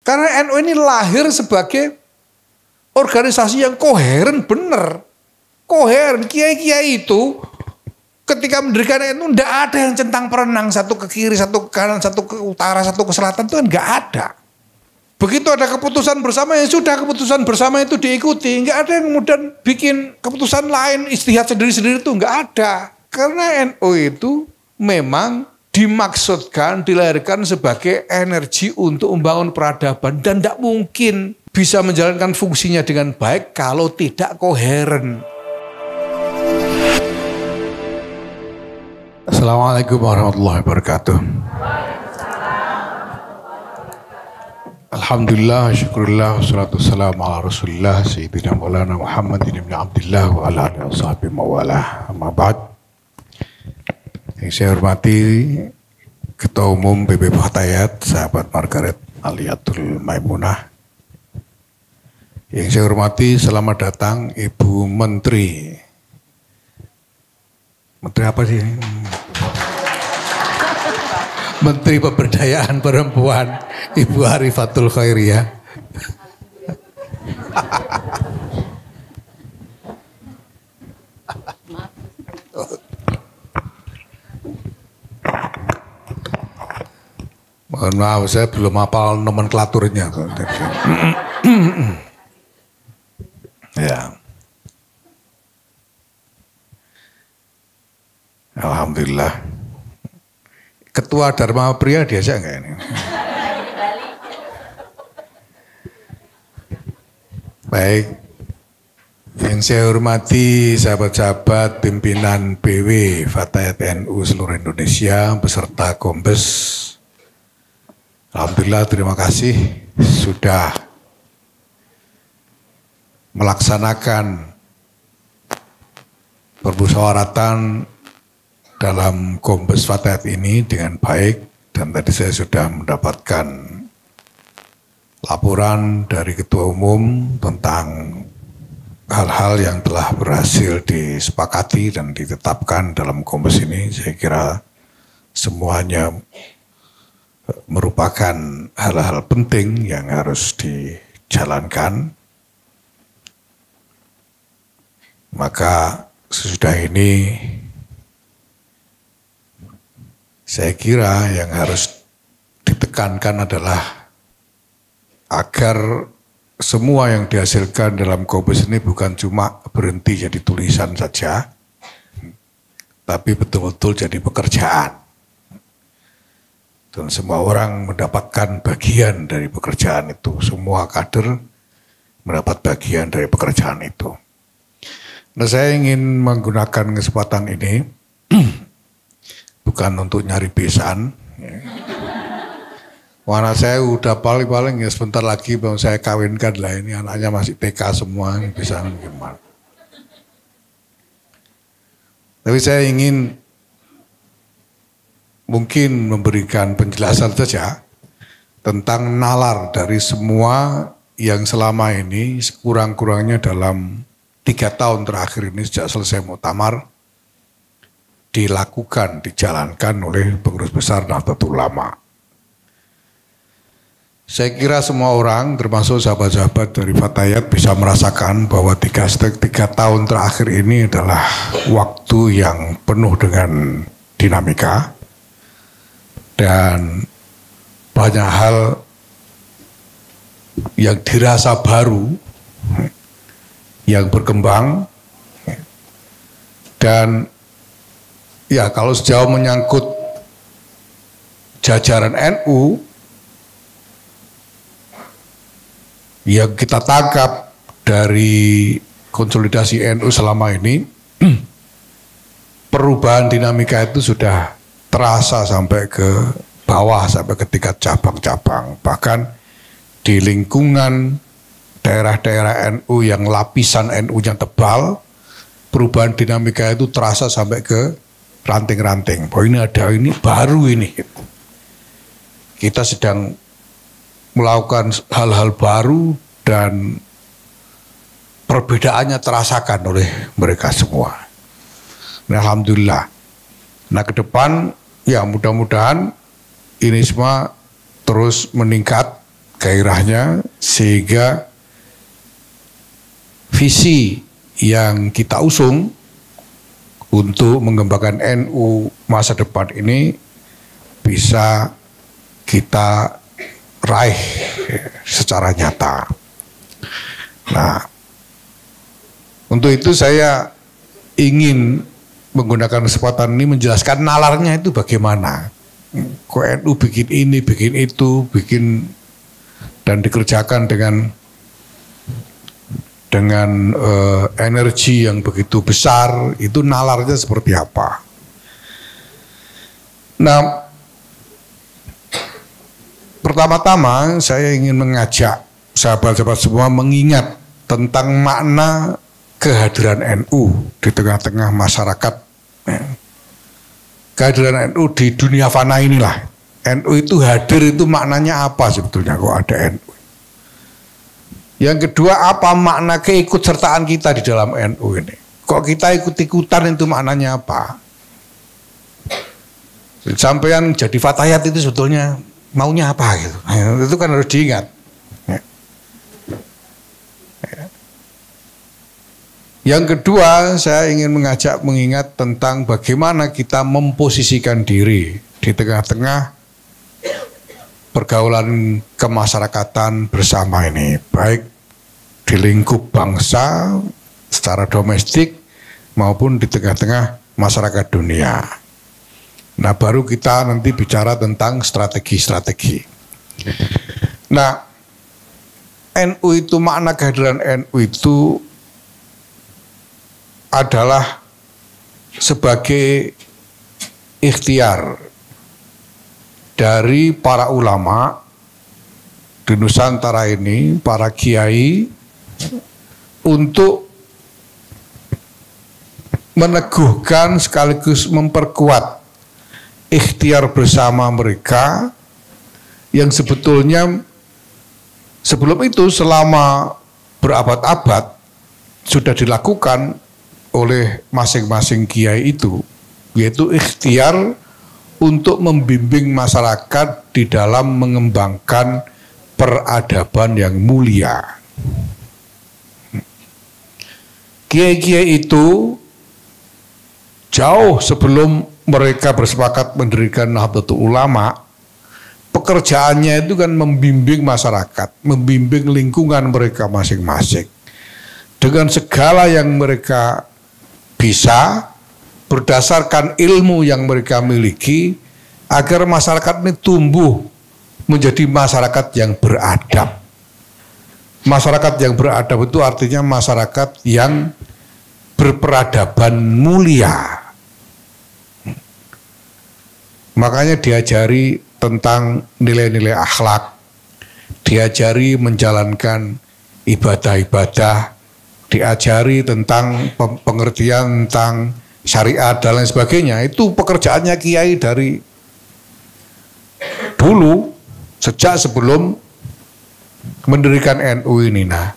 Karena NU ini lahir sebagai organisasi yang koheren bener. Koheren, kiai-kiai itu ketika mendirikan NU tidak ada yang centang perenang, satu ke kiri, satu ke kanan, satu ke utara, satu ke selatan, itu kan nggak ada. Begitu ada keputusan bersama, ya sudah keputusan bersama itu diikuti. Nggak ada yang kemudian bikin keputusan lain, istihad sendiri-sendiri itu nggak ada. Karena NU itu memang dimaksudkan, dilahirkan sebagai energi untuk membangun peradaban. Dan tidak mungkin bisa menjalankan fungsinya dengan baik kalau tidak koheren. Assalamualaikum warahmatullahi wabarakatuh. Alhamdulillah, syukurillah, wassalatu wassalamu ala rasulillah, Sayyidina Maulana Muhammadin ibn Abdillah wa ala alihi wa sahbihi mawalah. Amma ba'd. Yang saya hormati Ketua Umum PP Fatayat, sahabat Margaret Aliatul Maimunah. Yang saya hormati, selamat datang Ibu Menteri. Menteri apa sih? Menteri Pemberdayaan Perempuan, Ibu Arifatul Khairiyah. Mohon maaf, saya belum hafal nomenklaturnya. Ya. Alhamdulillah. Ketua Dharma Pria diajak enggak ini? Baik. Yang saya hormati sahabat-sahabat pimpinan BW Fatayat NU seluruh Indonesia beserta Kombes. Alhamdulillah, terima kasih sudah melaksanakan permusyawaratan dalam Kombes Fatayat ini dengan baik, dan tadi saya sudah mendapatkan laporan dari Ketua Umum tentang hal-hal yang telah berhasil disepakati dan ditetapkan dalam Kombes ini. Saya kira semuanya merupakan hal-hal penting yang harus dijalankan. Maka sesudah ini saya kira yang harus ditekankan adalah agar semua yang dihasilkan dalam Kombes ini bukan cuma berhenti jadi tulisan saja, tapi betul-betul jadi pekerjaan. Dan semua orang mendapatkan bagian dari pekerjaan itu. Semua kader mendapat bagian dari pekerjaan itu. Nah, saya ingin menggunakan kesempatan ini bukan untuk nyari besan. Warna saya udah paling-paling ya sebentar lagi bang saya kawinkan lah, ini anaknya masih TK semua, bisa gimana. Tapi saya ingin mungkin memberikan penjelasan saja tentang nalar dari semua yang selama ini sekurang-kurangnya dalam 3 tahun terakhir ini sejak selesai muktamar dilakukan, dijalankan oleh pengurus besar Nahdlatul Ulama. Saya kira semua orang termasuk sahabat-sahabat dari Fatayat bisa merasakan bahwa 3 tahun terakhir ini adalah waktu yang penuh dengan dinamika dan banyak hal yang dirasa baru yang berkembang, dan ya kalau sejauh menyangkut jajaran NU yang kita tangkap dari konsolidasi NU selama ini, perubahan dinamika itu sudah terasa sampai ke bawah, sampai ke tingkat cabang-cabang. Bahkan di lingkungan daerah-daerah NU yang lapisan NU-nya tebal, perubahan dinamika itu terasa sampai ke ranting-ranting. Bahwa ini ada, ini baru ini. Kita sedang melakukan hal-hal baru dan perbedaannya terasakan oleh mereka semua. Nah, alhamdulillah. Nah, ke depan ya mudah-mudahan ini semua terus meningkat gairahnya, sehingga visi yang kita usung untuk mengembangkan NU masa depan ini bisa kita raih secara nyata. Nah, untuk itu saya ingin menggunakan kesempatan ini menjelaskan nalarnya itu bagaimana. Kok NU bikin ini, bikin itu, bikin dan dikerjakan dengan energi yang begitu besar, itu nalarnya seperti apa. Nah, pertama-tama saya ingin mengajak sahabat-sahabat semua mengingat tentang makna kehadiran NU di tengah-tengah masyarakat. Kehadiran NU di dunia fana inilah. NU itu hadir itu maknanya apa sebetulnya kok ada NU. Yang kedua, apa makna keikutsertaan kita di dalam NU ini? Kok kita ikut-ikutan itu maknanya apa? Sampean jadi fatayat itu sebetulnya maunya apa gitu. Itu kan harus diingat. Yang kedua, saya ingin mengajak mengingat tentang bagaimana kita memposisikan diri di tengah-tengah pergaulan kemasyarakatan bersama ini, baik di lingkup bangsa secara domestik maupun di tengah-tengah masyarakat dunia. Nah, baru kita nanti bicara tentang strategi-strategi. Nah, NU itu, makna kehadiran NU itu adalah sebagai ikhtiar dari para ulama di Nusantara ini, para kiai, untuk meneguhkan sekaligus memperkuat ikhtiar bersama mereka yang sebetulnya sebelum itu selama berabad-abad sudah dilakukan oleh masing-masing kiai itu, yaitu ikhtiar untuk membimbing masyarakat di dalam mengembangkan peradaban yang mulia. Kiai-kiai itu jauh sebelum mereka bersepakat mendirikan Nahdlatul Ulama, pekerjaannya itu kan membimbing masyarakat, membimbing lingkungan mereka masing-masing dengan segala yang mereka bisa, berdasarkan ilmu yang mereka miliki, agar masyarakat ini tumbuh menjadi masyarakat yang beradab. Masyarakat yang beradab itu artinya masyarakat yang berperadaban mulia. Makanya diajari tentang nilai-nilai akhlak, diajari menjalankan ibadah-ibadah, diajari tentang pengertian tentang syariat dan lain sebagainya. Itu pekerjaannya kiai dari dulu, sejak sebelum mendirikan NU ini. Nah,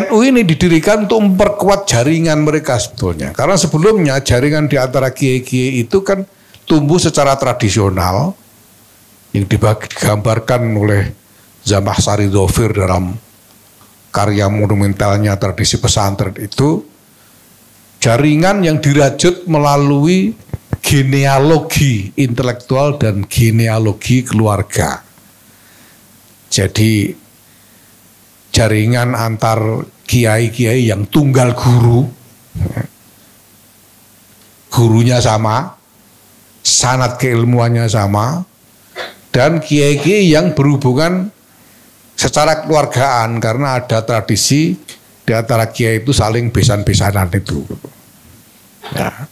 NU ini didirikan untuk memperkuat jaringan mereka sebetulnya. Karena sebelumnya jaringan di antara kiai-kiai itu kan tumbuh secara tradisional, yang digambarkan oleh Zamahsari Dhofir dalam karya monumentalnya Tradisi Pesantren itu, jaringan yang dirajut melalui genealogi intelektual dan genealogi keluarga. Jadi jaringan antar kiai-kiai yang tunggal guru, gurunya sama, sanad keilmuannya sama, dan kiai-kiai yang berhubungan secara keluargaan karena ada tradisi di antara kiai itu saling besan-besanan itu. Ya.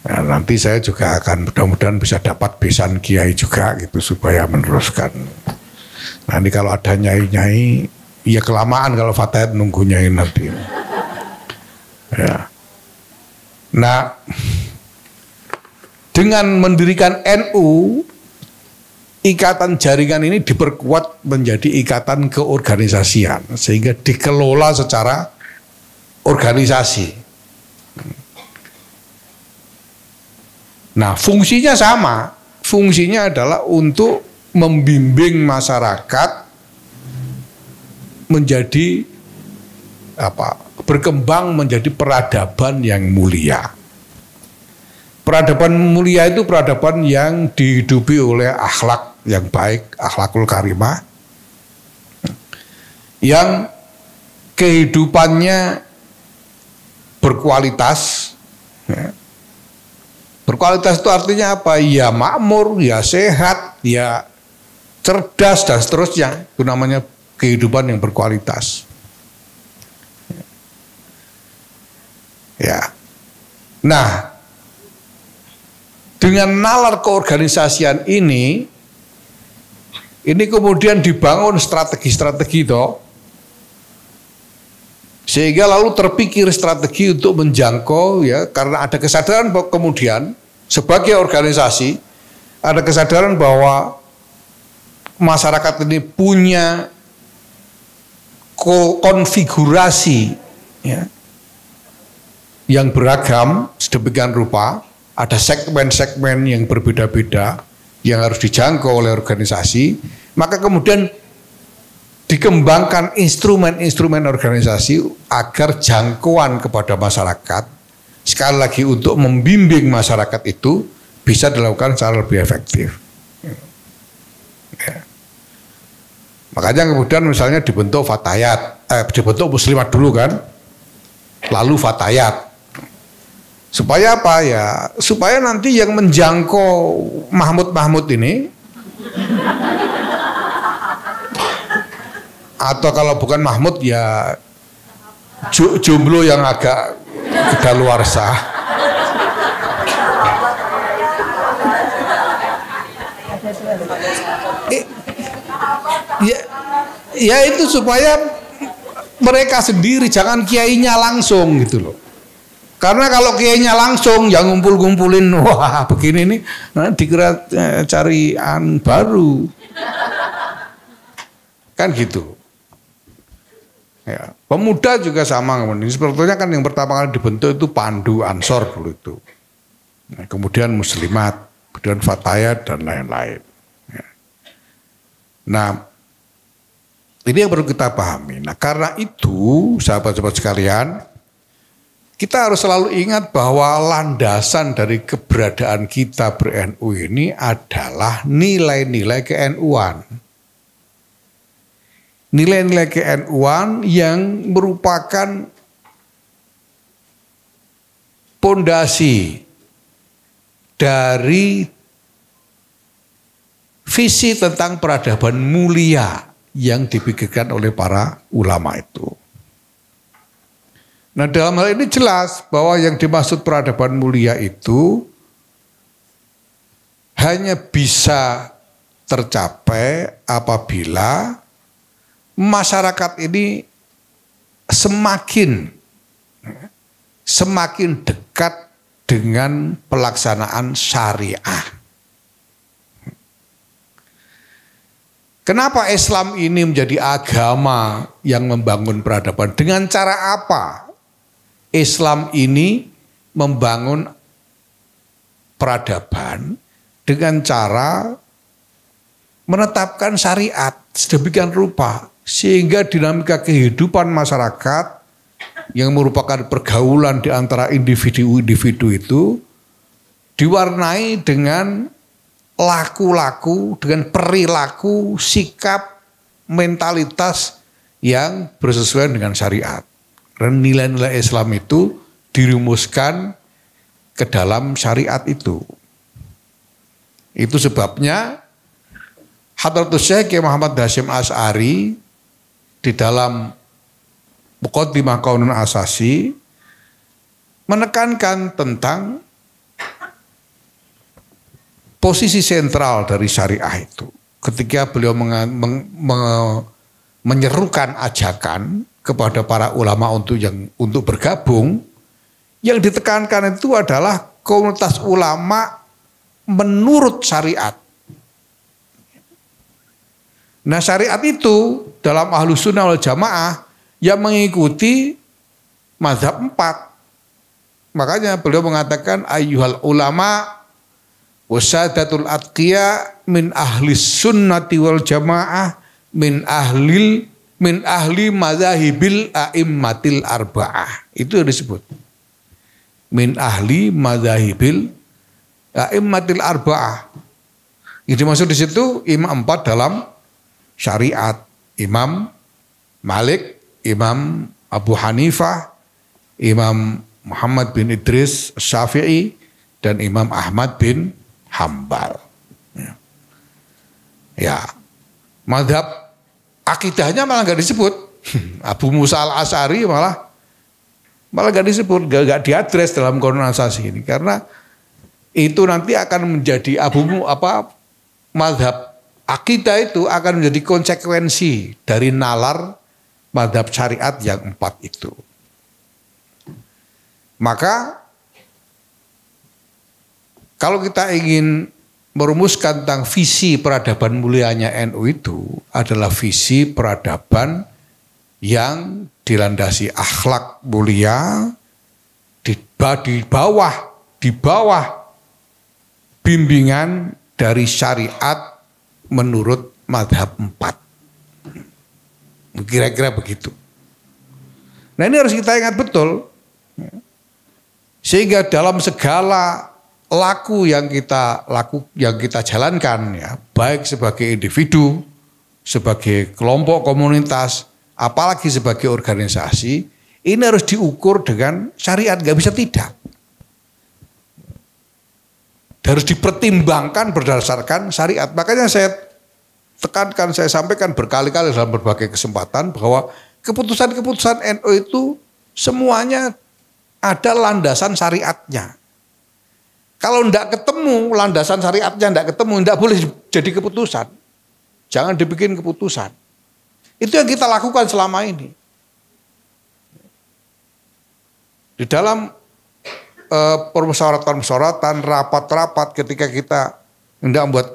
Nah, nanti saya juga akan mudah-mudahan bisa dapat besan kiai juga gitu supaya meneruskan. Nanti kalau ada nyai-nyai, ya kelamaan kalau fatayat nunggu nyai nanti. Ya. Nah, dengan mendirikan NU, ikatan jaringan ini diperkuat menjadi ikatan keorganisasian sehingga dikelola secara organisasi. Nah, fungsinya sama. Fungsinya adalah untuk membimbing masyarakat menjadi berkembang menjadi peradaban yang mulia. Peradaban mulia itu peradaban yang dihidupi oleh akhlak yang baik, akhlakul karimah, yang kehidupannya berkualitas. Berkualitas itu artinya apa? Ya makmur, ya sehat, ya cerdas dan seterusnya. Itu namanya kehidupan yang berkualitas. Ya. Nah, dengan nalar keorganisasian ini kemudian dibangun strategi-strategi toh, sehingga lalu terpikir strategi untuk menjangkau, ya, karena ada kesadaran bahwa kemudian sebagai organisasi ada kesadaran bahwa masyarakat ini punya konfigurasi, ya, yang beragam sedemikian rupa, ada segmen-segmen yang berbeda-beda yang harus dijangkau oleh organisasi, maka kemudian dikembangkan instrumen-instrumen organisasi agar jangkauan kepada masyarakat, sekali lagi untuk membimbing masyarakat itu bisa dilakukan secara lebih efektif. Ya. Makanya kemudian misalnya dibentuk Fatayat, dibentuk Muslimat dulu kan, lalu Fatayat. Supaya apa ya? Supaya nanti yang menjangkau Mahmud ini, atau kalau bukan Mahmud ya jomblo yang agak kedaluarsa. Ya itu supaya mereka sendiri, jangan kiainya langsung gitu loh. Karena kalau kiainya langsung yang ngumpul-ngumpulin, wah begini nih, nah, dikira carian baru, kan gitu. Ya, pemuda juga sama. Sebetulnya kan yang pertama kali dibentuk itu Pandu Ansor dulu itu. Nah, kemudian Muslimat, kemudian Fatayat dan lain-lain. Ya. Nah, ini yang perlu kita pahami. Nah, karena itu sahabat-sahabat sekalian, kita harus selalu ingat bahwa landasan dari keberadaan kita ber-NU ini adalah nilai-nilai ke-NU-an. Nilai-nilai ke-NU-an yang merupakan pondasi dari visi tentang peradaban mulia yang dipikirkan oleh para ulama itu. Nah, dalam hal ini jelas bahwa yang dimaksud peradaban mulia itu hanya bisa tercapai apabila masyarakat ini semakin dekat dengan pelaksanaan syariah. Kenapa Islam ini menjadi agama yang membangun peradaban? Dengan cara apa Islam ini membangun peradaban? Dengan cara menetapkan syariat sedemikian rupa sehingga dinamika kehidupan masyarakat yang merupakan pergaulan di antara individu-individu itu diwarnai dengan laku-laku, dengan perilaku, sikap, mentalitas yang bersesuaian dengan syariat. Dan nilai-nilai Islam itu dirumuskan ke dalam syariat itu. Itu sebabnya Hadratus Syekh Muhammad Hasyim Asy'ari di dalam Muqaddimah Qaunun Asasi menekankan tentang posisi sentral dari syariah itu. Ketika beliau menyerukan ajakan kepada para ulama untuk bergabung, yang ditekankan itu adalah komunitas ulama menurut syariat. Nah, syariat itu dalam Ahlus Sunnah wal Jamaah yang mengikuti mazhab 4. Makanya beliau mengatakan ayyuhal ulama Wasadatul atqiya min ahli sunnati wal jamaah min ahli madzahibil a'immatil arba'ah. Itu yang disebut. Min ahli madzahibil a'immatil arba'ah. Itu maksud di situ imam 4 dalam syariat. Imam Malik, Imam Abu Hanifah, Imam Muhammad bin Idris Syafi'i, dan Imam Ahmad bin Hambal. Ya, mazhab akidahnya malah nggak disebut. Abu Musa al-Asy'ari malah nggak disebut, nggak diadres dalam kononsasi ini, karena itu nanti akan menjadi mazhab akidah itu akan menjadi konsekuensi dari nalar mazhab syariat yang 4 itu. Maka kalau kita ingin merumuskan tentang visi peradaban mulianya NU itu adalah visi peradaban yang dilandasi akhlak mulia di bawah bimbingan dari syariat menurut mazhab 4. Kira-kira begitu. Nah, ini harus kita ingat betul. Sehingga dalam segala laku yang kita jalankan, ya, baik sebagai individu, sebagai kelompok komunitas, apalagi sebagai organisasi, ini harus diukur dengan syariat, nggak bisa tidak. Harus dipertimbangkan berdasarkan syariat. Makanya saya tekankan, saya sampaikan berkali-kali dalam berbagai kesempatan bahwa keputusan-keputusan NU itu semuanya ada landasan syariatnya. Kalau tidak ketemu landasan syariatnya, tidak boleh jadi keputusan. Jangan dibikin keputusan. Itu yang kita lakukan selama ini. Di dalam permusyawaratan, rapat-rapat, ketika kita hendak membuat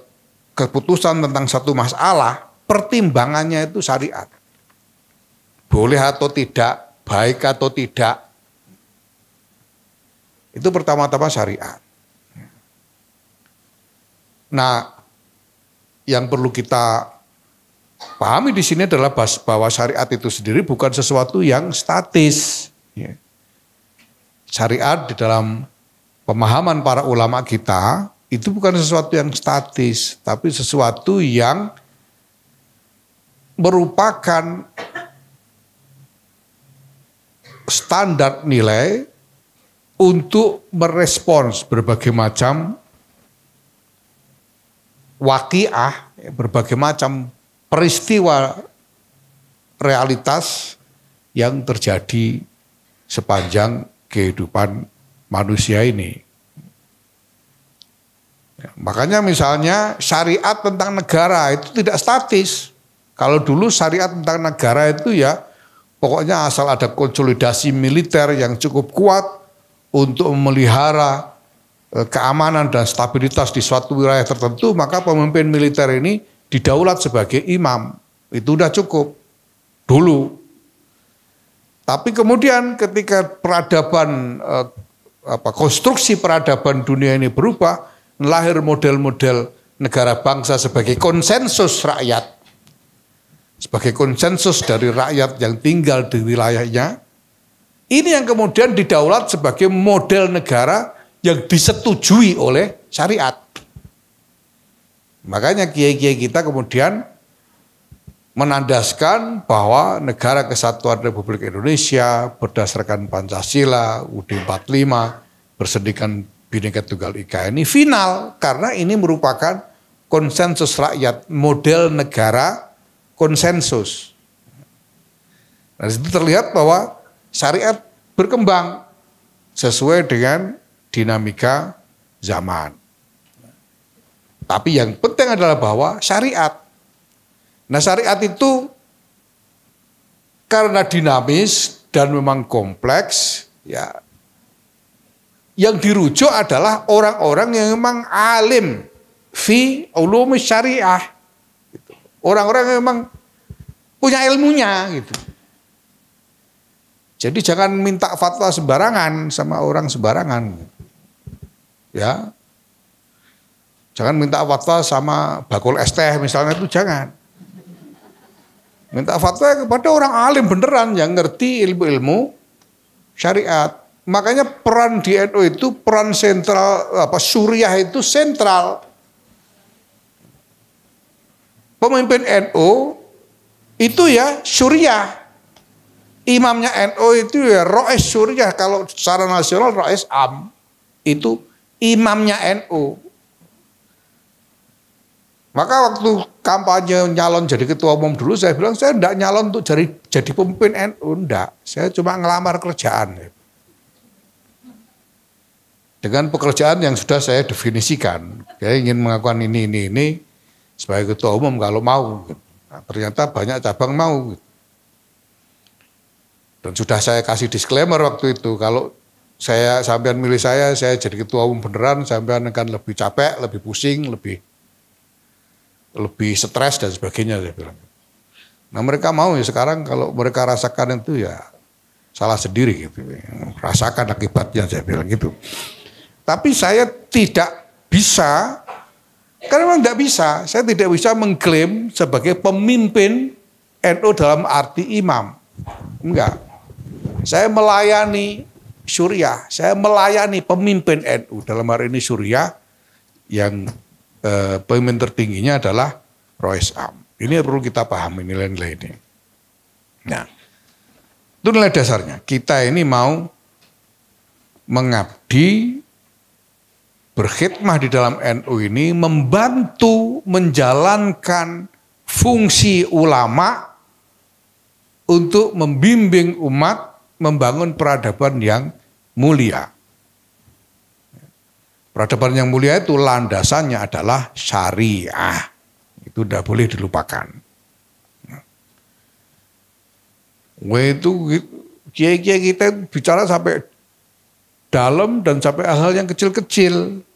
keputusan tentang satu masalah, pertimbangannya itu syariat. Boleh atau tidak, baik atau tidak. Itu pertama-tama syariat. Nah, yang perlu kita pahami di sini adalah bahwa syariat itu sendiri bukan sesuatu yang statis. Syariat di dalam pemahaman para ulama kita itu bukan sesuatu yang statis, tapi sesuatu yang merupakan standar nilai untuk merespons berbagai macam waqiah, berbagai macam peristiwa realitas yang terjadi sepanjang kehidupan manusia ini. Makanya misalnya syariat tentang negara itu tidak statis. Kalau dulu syariat tentang negara itu ya pokoknya asal ada konsolidasi militer yang cukup kuat untuk memelihara keamanan dan stabilitas di suatu wilayah tertentu, maka pemimpin militer ini didaulat sebagai imam. Itu udah cukup dulu. Tapi kemudian ketika peradaban konstruksi peradaban dunia ini berubah, lahir model-model negara bangsa sebagai konsensus rakyat. Sebagai konsensus dari rakyat yang tinggal di wilayahnya. Ini yang kemudian didaulat sebagai model negara yang disetujui oleh syariat. Makanya kiai-kiai kita kemudian menandaskan bahwa Negara Kesatuan Republik Indonesia berdasarkan Pancasila, UUD 45, Persendikan Bhinneka Tunggal Ika ini final karena ini merupakan konsensus rakyat, model negara konsensus. Nah, di situ terlihat bahwa syariat berkembang sesuai dengan dinamika zaman. Tapi yang penting adalah bahwa syariat. Nah, syariat itu karena dinamis dan memang kompleks, ya. Yang dirujuk adalah orang-orang yang memang alim fi ulum syariah. Orang-orang yang memang punya ilmunya gitu. Jadi jangan minta fatwa sembarangan sama orang sembarangan. Ya. Jangan minta fatwa sama bakul es teh misalnya, itu jangan. Minta fatwa kepada orang alim beneran yang ngerti ilmu-ilmu syariat. Makanya peran di NU itu peran sentral, syuriah itu sentral. Pemimpin NU itu ya syuriah. Imamnya NU itu ya Rois Syuriah, kalau secara nasional Rois Am. Itu imamnya NU. Maka waktu kampanye nyalon jadi ketua umum dulu, saya bilang saya enggak nyalon untuk jadi pemimpin NU, enggak. Saya cuma ngelamar kerjaan. Dengan pekerjaan yang sudah saya definisikan. Saya ingin melakukan ini sebagai ketua umum kalau mau. Nah, ternyata banyak cabang mau. Dan sudah saya kasih disclaimer waktu itu, kalau sampean milih saya jadi ketua umum beneran, sampean akan lebih capek, lebih pusing, lebih stres dan sebagainya, saya bilang. Nah mereka mau ya sekarang, kalau mereka rasakan itu ya salah sendiri gitu. Rasakan akibatnya, saya bilang gitu. Tapi saya tidak bisa, karena memang tidak bisa, saya tidak bisa mengklaim sebagai pemimpin NU dalam arti imam. Enggak. Saya melayani syuriah, saya melayani pemimpin NU dalam hari ini syuriah yang pemimpin tertingginya adalah Rois Am. Ini perlu kita pahami nilai-nilai ini. Nah, itu nilai dasarnya. Kita ini mau mengabdi, berkhidmah di dalam NU ini, membantu menjalankan fungsi ulama untuk membimbing umat membangun peradaban yang mulia. Peradaban yang mulia itu landasannya adalah syariah. Itu tidak boleh dilupakan. Itu kiai-kiai kita bicara sampai dalam dan sampai hal-hal yang kecil-kecil.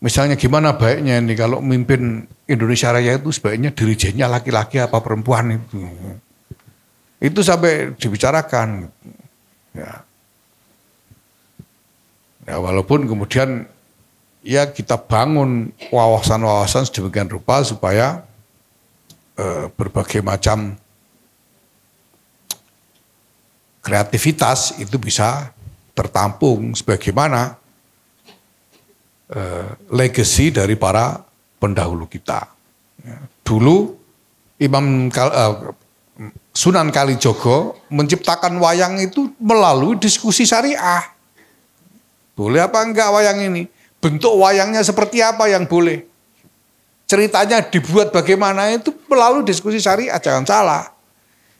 Misalnya gimana baiknya ini kalau mimpin Indonesia Raya itu sebaiknya dirijennya laki-laki apa perempuan itu. Itu sampai dibicarakan. Ya, walaupun kemudian ya kita bangun wawasan-wawasan sedemikian rupa supaya berbagai macam kreativitas itu bisa tertampung sebagaimana legacy dari para pendahulu kita. Dulu Sunan Kalijogo menciptakan wayang itu melalui diskusi syariah. Boleh apa enggak wayang ini? Bentuk wayangnya seperti apa yang boleh? Ceritanya dibuat bagaimana itu melalui diskusi syariah, jangan salah.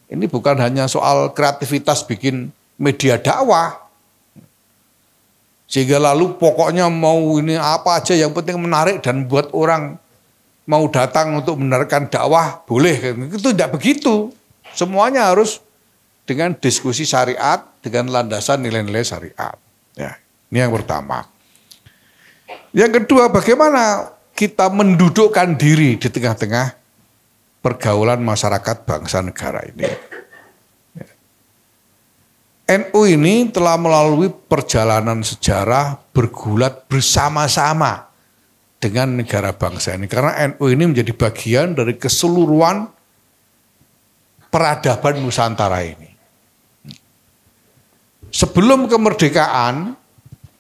Ini bukan hanya soal kreativitas bikin media dakwah. Sehingga lalu pokoknya mau ini apa aja yang penting menarik dan buat orang mau datang untuk mendengarkan dakwah, boleh. Itu tidak begitu. Semuanya harus dengan diskusi syariat, dengan landasan nilai-nilai syariat. Ya. Ini yang pertama. Yang kedua, bagaimana kita mendudukkan diri di tengah-tengah pergaulan masyarakat bangsa negara ini. NU ini telah melalui perjalanan sejarah bergulat bersama-sama dengan negara bangsa ini. Karena NU ini menjadi bagian dari keseluruhan peradaban Nusantara ini. Sebelum kemerdekaan,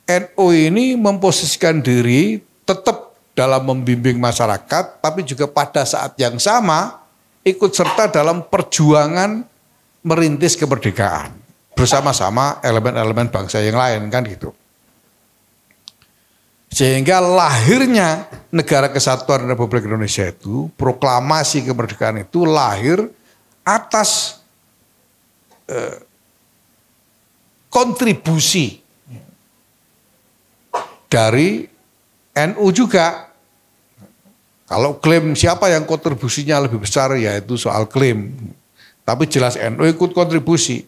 NU ini memposisikan diri tetap dalam membimbing masyarakat, tapi juga pada saat yang sama ikut serta dalam perjuangan merintis kemerdekaan bersama-sama elemen-elemen bangsa yang lain, kan gitu. Sehingga lahirnya Negara Kesatuan Republik Indonesia itu, proklamasi kemerdekaan itu lahir atas kontribusi dari NU juga. Kalau klaim siapa yang kontribusinya lebih besar, yaitu soal klaim. Tapi jelas NU ikut kontribusi.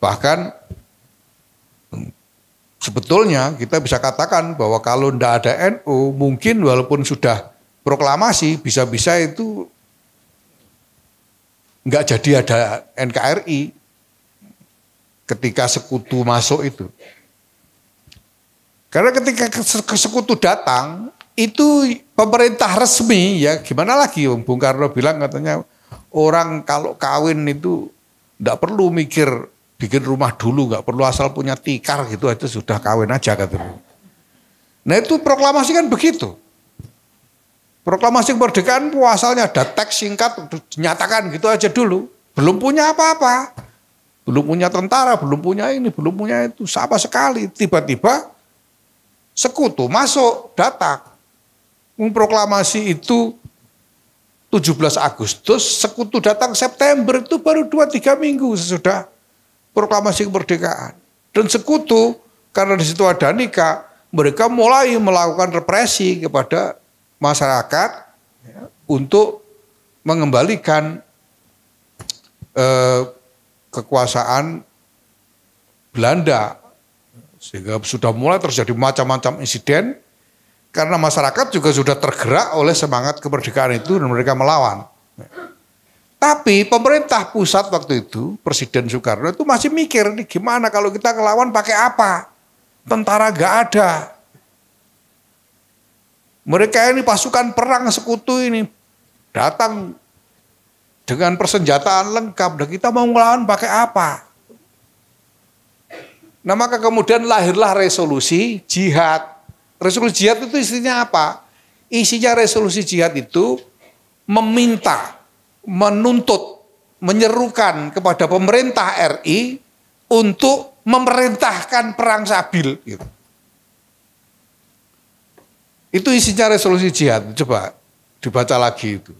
Bahkan sebetulnya kita bisa katakan bahwa kalau tidak ada NU, mungkin walaupun sudah proklamasi, bisa-bisa itu nggak jadi ada NKRI ketika sekutu masuk itu. Karena ketika sekutu datang, itu pemerintah resmi, ya gimana lagi, Bung Karno bilang katanya orang kalau kawin itu tidak perlu mikir bikin rumah dulu, nggak perlu asal punya tikar gitu aja sudah kawin aja katanya. Nah itu proklamasi kan begitu. Proklamasi kemerdekaan asalnya ada teks singkat dinyatakan gitu aja dulu. Belum punya apa-apa. Belum punya tentara, belum punya ini, belum punya itu, sama sekali. Tiba-tiba sekutu masuk, datang. Proklamasi itu 17 Agustus, sekutu datang September, itu baru 2-3 minggu sesudah proklamasi kemerdekaan. Dan sekutu, karena di situ ada nikah, mereka mulai melakukan represi kepada masyarakat ya, untuk mengembalikan kekuasaan Belanda. Sehingga sudah mulai terjadi macam-macam insiden, karena masyarakat juga sudah tergerak oleh semangat kemerdekaan itu dan mereka melawan. Tapi pemerintah pusat waktu itu, Presiden Soekarno itu masih mikir, nih gimana kalau kita ngelawan pakai apa? Tentara gak ada. Mereka ini pasukan perang sekutu ini datang dengan persenjataan lengkap, dan kita mau ngelawan pakai apa? Nah maka kemudian lahirlah resolusi jihad. Resolusi jihad itu isinya apa? Isinya resolusi jihad itu meminta, menuntut, menyerukan kepada pemerintah RI untuk memerintahkan perang sabil. Gitu. Itu isinya resolusi jihad. Coba dibaca lagi itu.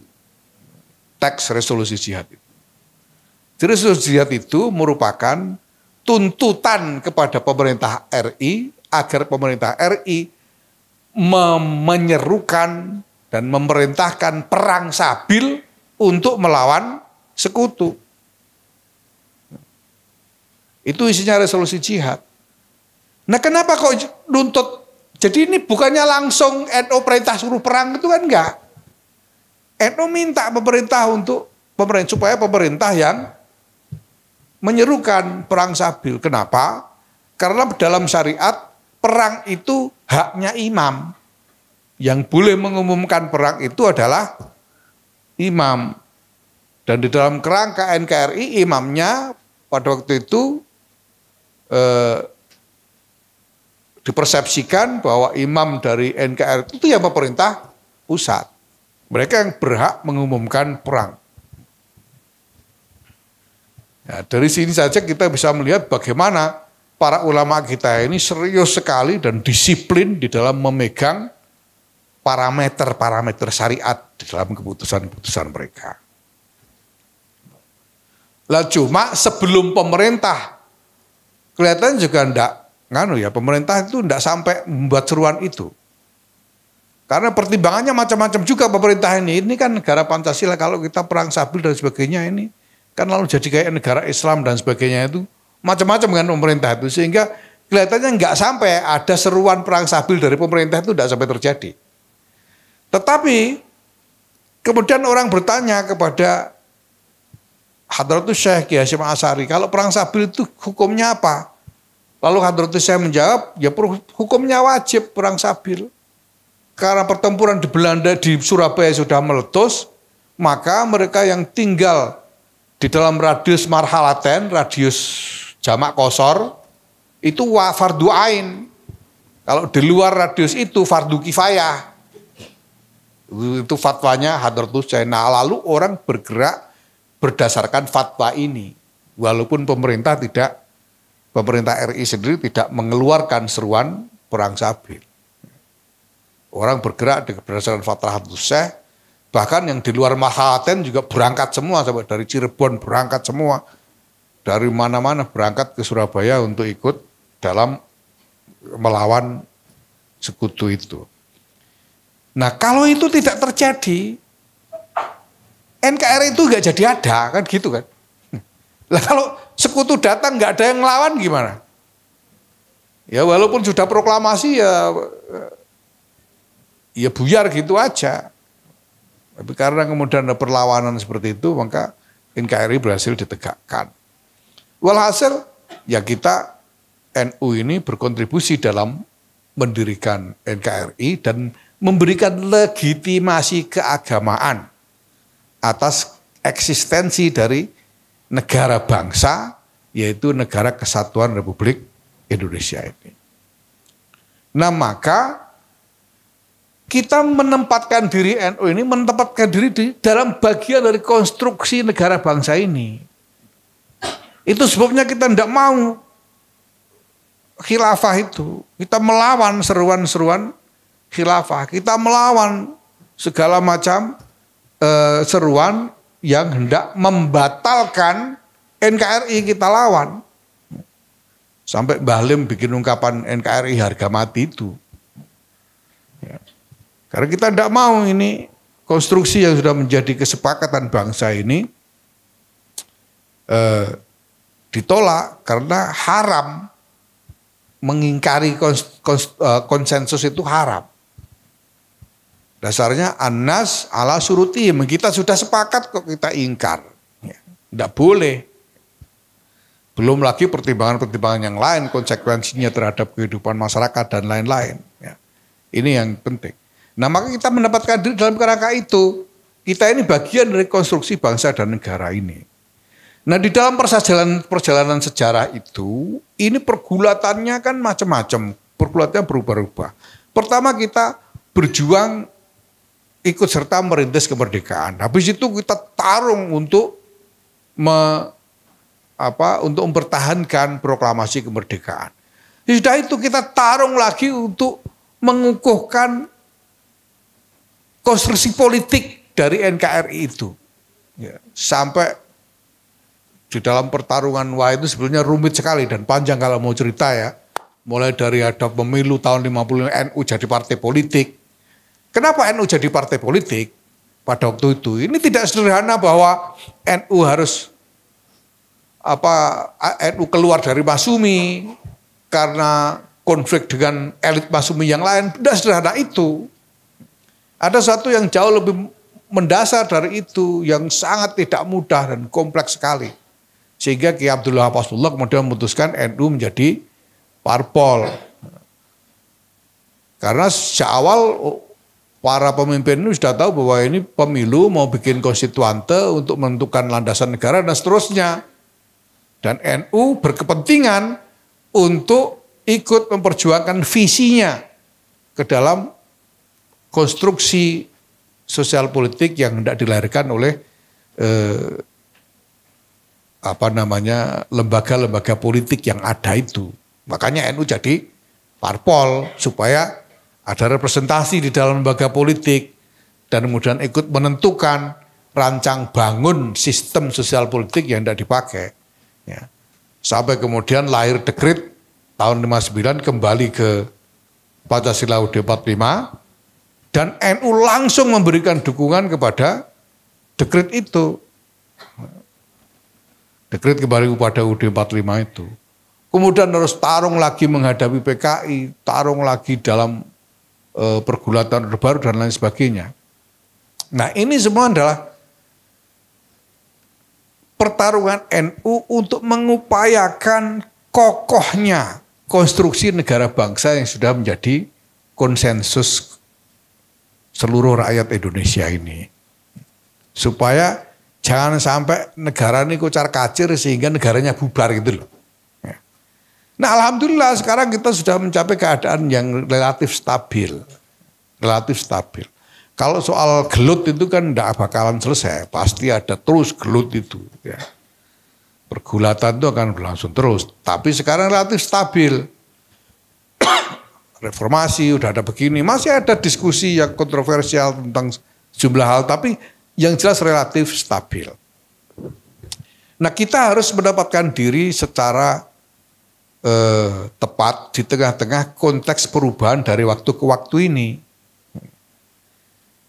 Teks resolusi jihad itu. Jadi resolusi jihad itu merupakan tuntutan kepada pemerintah RI agar pemerintah RI menyerukan dan memerintahkan perang sabil untuk melawan sekutu. Itu isinya resolusi jihad. Nah kenapa kok nuntut? Jadi ini bukannya langsung NU perintah suruh perang itu kan enggak. NU minta pemerintah untuk supaya pemerintah yang menyerukan perang sabil. Kenapa? Karena dalam syariat perang itu haknya imam. Yang boleh mengumumkan perang itu adalah imam. Dan di dalam kerangka NKRI imamnya pada waktu itu dipersepsikan bahwa imam dari NKRI itu yang pemerintah pusat. Mereka yang berhak mengumumkan perang. Ya, dari sini saja kita bisa melihat bagaimana para ulama kita ini serius sekali dan disiplin di dalam memegang parameter-parameter syariat di dalam keputusan-keputusan mereka. Lah cuma sebelum pemerintah kelihatan juga pemerintah itu enggak sampai membuat seruan itu. Karena pertimbangannya macam-macam juga pemerintah ini. Ini kan negara Pancasila, kalau kita perang sabil dan sebagainya ini kan lalu jadi kayak negara Islam dan sebagainya itu. Macam-macam kan pemerintah itu, sehingga kelihatannya nggak sampai ada seruan perang sabil dari pemerintah itu, nggak sampai terjadi. Tetapi kemudian orang bertanya kepada Hadratus Syekh Kiai Hasyim Asy'ari, kalau perang sabil itu hukumnya apa? Lalu Hadratus Syekh menjawab, ya hukumnya wajib perang sabil. Karena pertempuran di Belanda di Surabaya sudah meletus, maka mereka yang tinggal di dalam radius marhalaten, radius jamak kosor, itu fardu ain. Kalau di luar radius itu fardu kifayah. Itu fatwanya Hadratus Syekh. Nah, lalu orang bergerak berdasarkan fatwa ini. Walaupun pemerintah RI sendiri tidak mengeluarkan seruan perang sabil. Orang bergerak berdasarkan fatwa Hadratus Syekh. Bahkan yang di luar marhalaten juga berangkat semua, sampai dari Cirebon berangkat semua. Dari mana-mana berangkat ke Surabaya untuk ikut dalam melawan sekutu itu. Nah kalau itu tidak terjadi, NKRI itu nggak jadi ada, kan gitu kan. Lah kalau sekutu datang nggak ada yang ngelawan gimana? Ya walaupun sudah proklamasi ya buyar gitu aja. Tapi karena kemudian ada perlawanan seperti itu, maka NKRI berhasil ditegakkan. Walhasil, ya kita NU ini berkontribusi dalam mendirikan NKRI dan memberikan legitimasi keagamaan atas eksistensi dari negara bangsa, yaitu Negara Kesatuan Republik Indonesia ini. Nah, maka kita menempatkan diri, NU ini menempatkan diri di dalam bagian dari konstruksi negara bangsa ini. Itu sebabnya kita tidak mau khilafah itu. Kita melawan seruan-seruan khilafah. Kita melawan segala macam seruan yang hendak membatalkan NKRI, kita lawan. Sampai Mbah Lim bikin ungkapan NKRI harga mati itu. Ya. Karena kita tidak mau ini konstruksi yang sudah menjadi kesepakatan bangsa ini ditolak karena haram. Mengingkari konsensus itu haram. Dasarnya anas ala suruti, kita sudah sepakat kok kita ingkar. Ya, tidak boleh. Belum lagi pertimbangan-pertimbangan yang lain, konsekuensinya terhadap kehidupan masyarakat dan lain-lain. Ya. Ini yang penting. Nah, maka kita mendapatkan diri dalam kerangka itu. Kita ini bagian dari konstruksi bangsa dan negara ini. Nah, di dalam perjalanan sejarah itu, ini pergulatannya kan macam-macam. Pergulatannya berubah-ubah. Pertama kita berjuang ikut serta merintis kemerdekaan. Habis itu kita tarung untuk mempertahankan proklamasi kemerdekaan. Sudah itu kita tarung lagi untuk mengukuhkan konstruksi politik dari NKRI itu. Ya, sampai di dalam pertarungan itu sebenarnya rumit sekali dan panjang kalau mau cerita ya. Mulai dari ada pemilu tahun 50 NU jadi partai politik. Kenapa NU jadi partai politik pada waktu itu? Ini tidak sederhana bahwa NU harus NU keluar dari Masyumi karena konflik dengan elit Masyumi yang lain. Tidak sederhana itu. Ada satu yang jauh lebih mendasar dari itu yang sangat tidak mudah dan kompleks sekali. Sehingga Ki Abdullah Fasbullah kemudian memutuskan NU menjadi parpol. Karena sejak awal para pemimpin ini sudah tahu bahwa ini pemilu mau bikin konstituante untuk menentukan landasan negara dan seterusnya. Dan NU berkepentingan untuk ikut memperjuangkan visinya ke dalam konstruksi sosial politik yang hendak dilahirkan oleh lembaga-lembaga politik yang ada itu. Makanya NU jadi parpol supaya ada representasi di dalam lembaga politik dan kemudian ikut menentukan rancang bangun sistem sosial politik yang hendak dipakai. Ya. Sampai kemudian lahir dekret tahun 59 kembali ke Pancasila UUD 45 dan NU langsung memberikan dukungan kepada dekret itu. Dekret kembali kepada UUD 45 itu. Kemudian harus tarung lagi menghadapi PKI, tarung lagi dalam pergulatan baru dan lain sebagainya. Nah, ini semua adalah pertarungan NU untuk mengupayakan kokohnya konstruksi negara bangsa yang sudah menjadi konsensus seluruh rakyat Indonesia ini. Supaya jangan sampai negara ini kocar-kacir sehingga negaranya bubar gitu loh. Nah, alhamdulillah sekarang kita sudah mencapai keadaan yang relatif stabil. Relatif stabil. Kalau soal gelut itu kan tidak bakalan selesai. Pasti ada terus gelut itu. Ya. Pergulatan itu akan berlangsung terus. Tapi sekarang relatif stabil. Reformasi udah ada begini. Masih ada diskusi yang kontroversial tentang sejumlah hal. Tapi yang jelas relatif stabil. Nah, kita harus mendapatkan diri secara tepat di tengah-tengah konteks perubahan dari waktu ke waktu ini.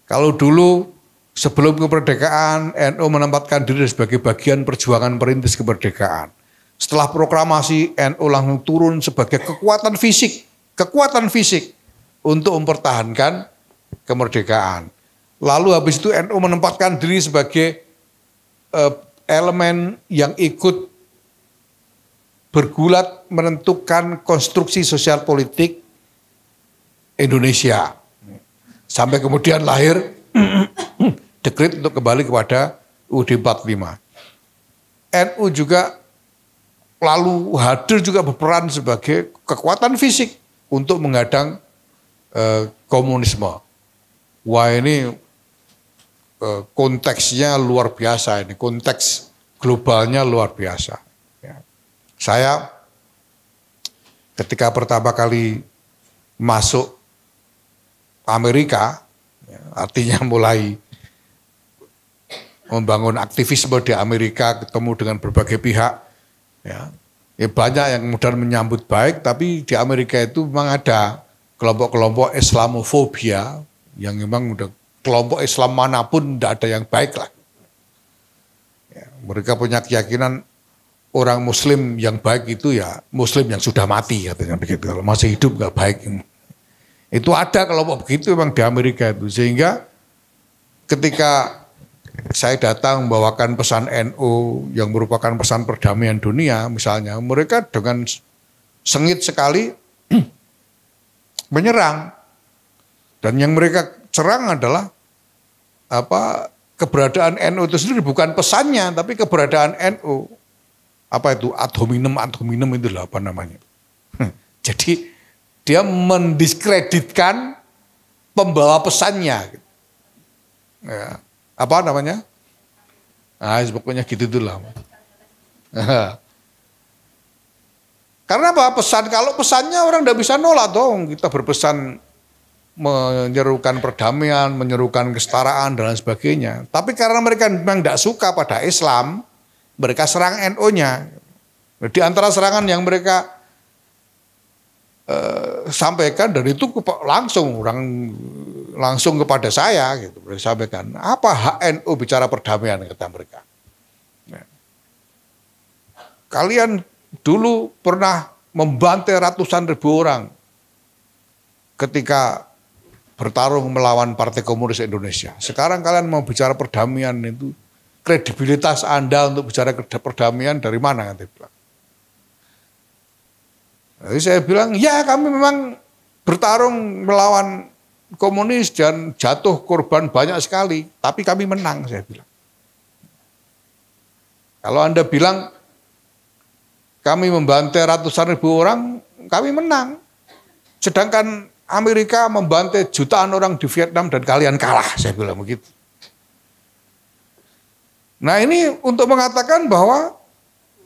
Kalau dulu sebelum kemerdekaan NU menempatkan diri sebagai bagian perjuangan perintis kemerdekaan. Setelah proklamasi NU langsung turun sebagai kekuatan fisik untuk mempertahankan kemerdekaan. Lalu habis itu NU menempatkan diri sebagai elemen yang ikut bergulat menentukan konstruksi sosial politik Indonesia. Sampai kemudian lahir dekret untuk kembali kepada UUD 45. NU juga lalu hadir juga berperan sebagai kekuatan fisik untuk menghadang komunisme. Wah ini konteksnya luar biasa ini, konteks globalnya luar biasa. Ya. Saya ketika pertama kali masuk Amerika, ya, artinya mulai membangun aktivisme di Amerika, ketemu dengan berbagai pihak, ya banyak yang kemudian menyambut baik, tapi di Amerika itu memang ada kelompok-kelompok Islamofobia yang memang udah kelompok Islam manapun tidak ada yang baik lah. Ya, mereka punya keyakinan orang Muslim yang baik itu ya Muslim yang sudah mati katanya begitu. Kalau masih hidup nggak baik. Itu ada kelompok begitu memang di Amerika itu, sehingga ketika saya datang membawakan pesan NU yang merupakan pesan perdamaian dunia misalnya, mereka dengan sengit sekali menyerang. Dan yang mereka serang adalah keberadaan NU itu sendiri, bukan pesannya tapi keberadaan NU. Apa itu ad hominem itulah apa namanya. Jadi dia mendiskreditkan pembawa pesannya. Ya. Apa namanya? Nah, pokoknya gitu itulah. Karena apa? Kalau pesannya orang tidak bisa nolak dong. Kita berpesan menyerukan perdamaian, menyerukan kesetaraan dan lain sebagainya. Tapi karena mereka memang tidak suka pada Islam, mereka serang NU-nya. Di antara serangan yang mereka sampaikan, dan itu langsung kepada saya gitu, mereka sampaikan apa hak NU bicara perdamaian, kata mereka. Ya. Kalian dulu pernah membantai ratusan ribu orang ketika bertarung melawan Partai Komunis Indonesia. Sekarang kalian mau bicara perdamaian, itu kredibilitas Anda untuk bicara perdamaian dari mana? Nanti bilang. Jadi saya bilang, ya kami memang bertarung melawan komunis dan jatuh korban banyak sekali, tapi kami menang, saya bilang. Kalau Anda bilang kami membantai ratusan ribu orang, kami menang. Sedangkan Amerika membantai jutaan orang di Vietnam dan kalian kalah, saya bilang begitu. Nah ini untuk mengatakan bahwa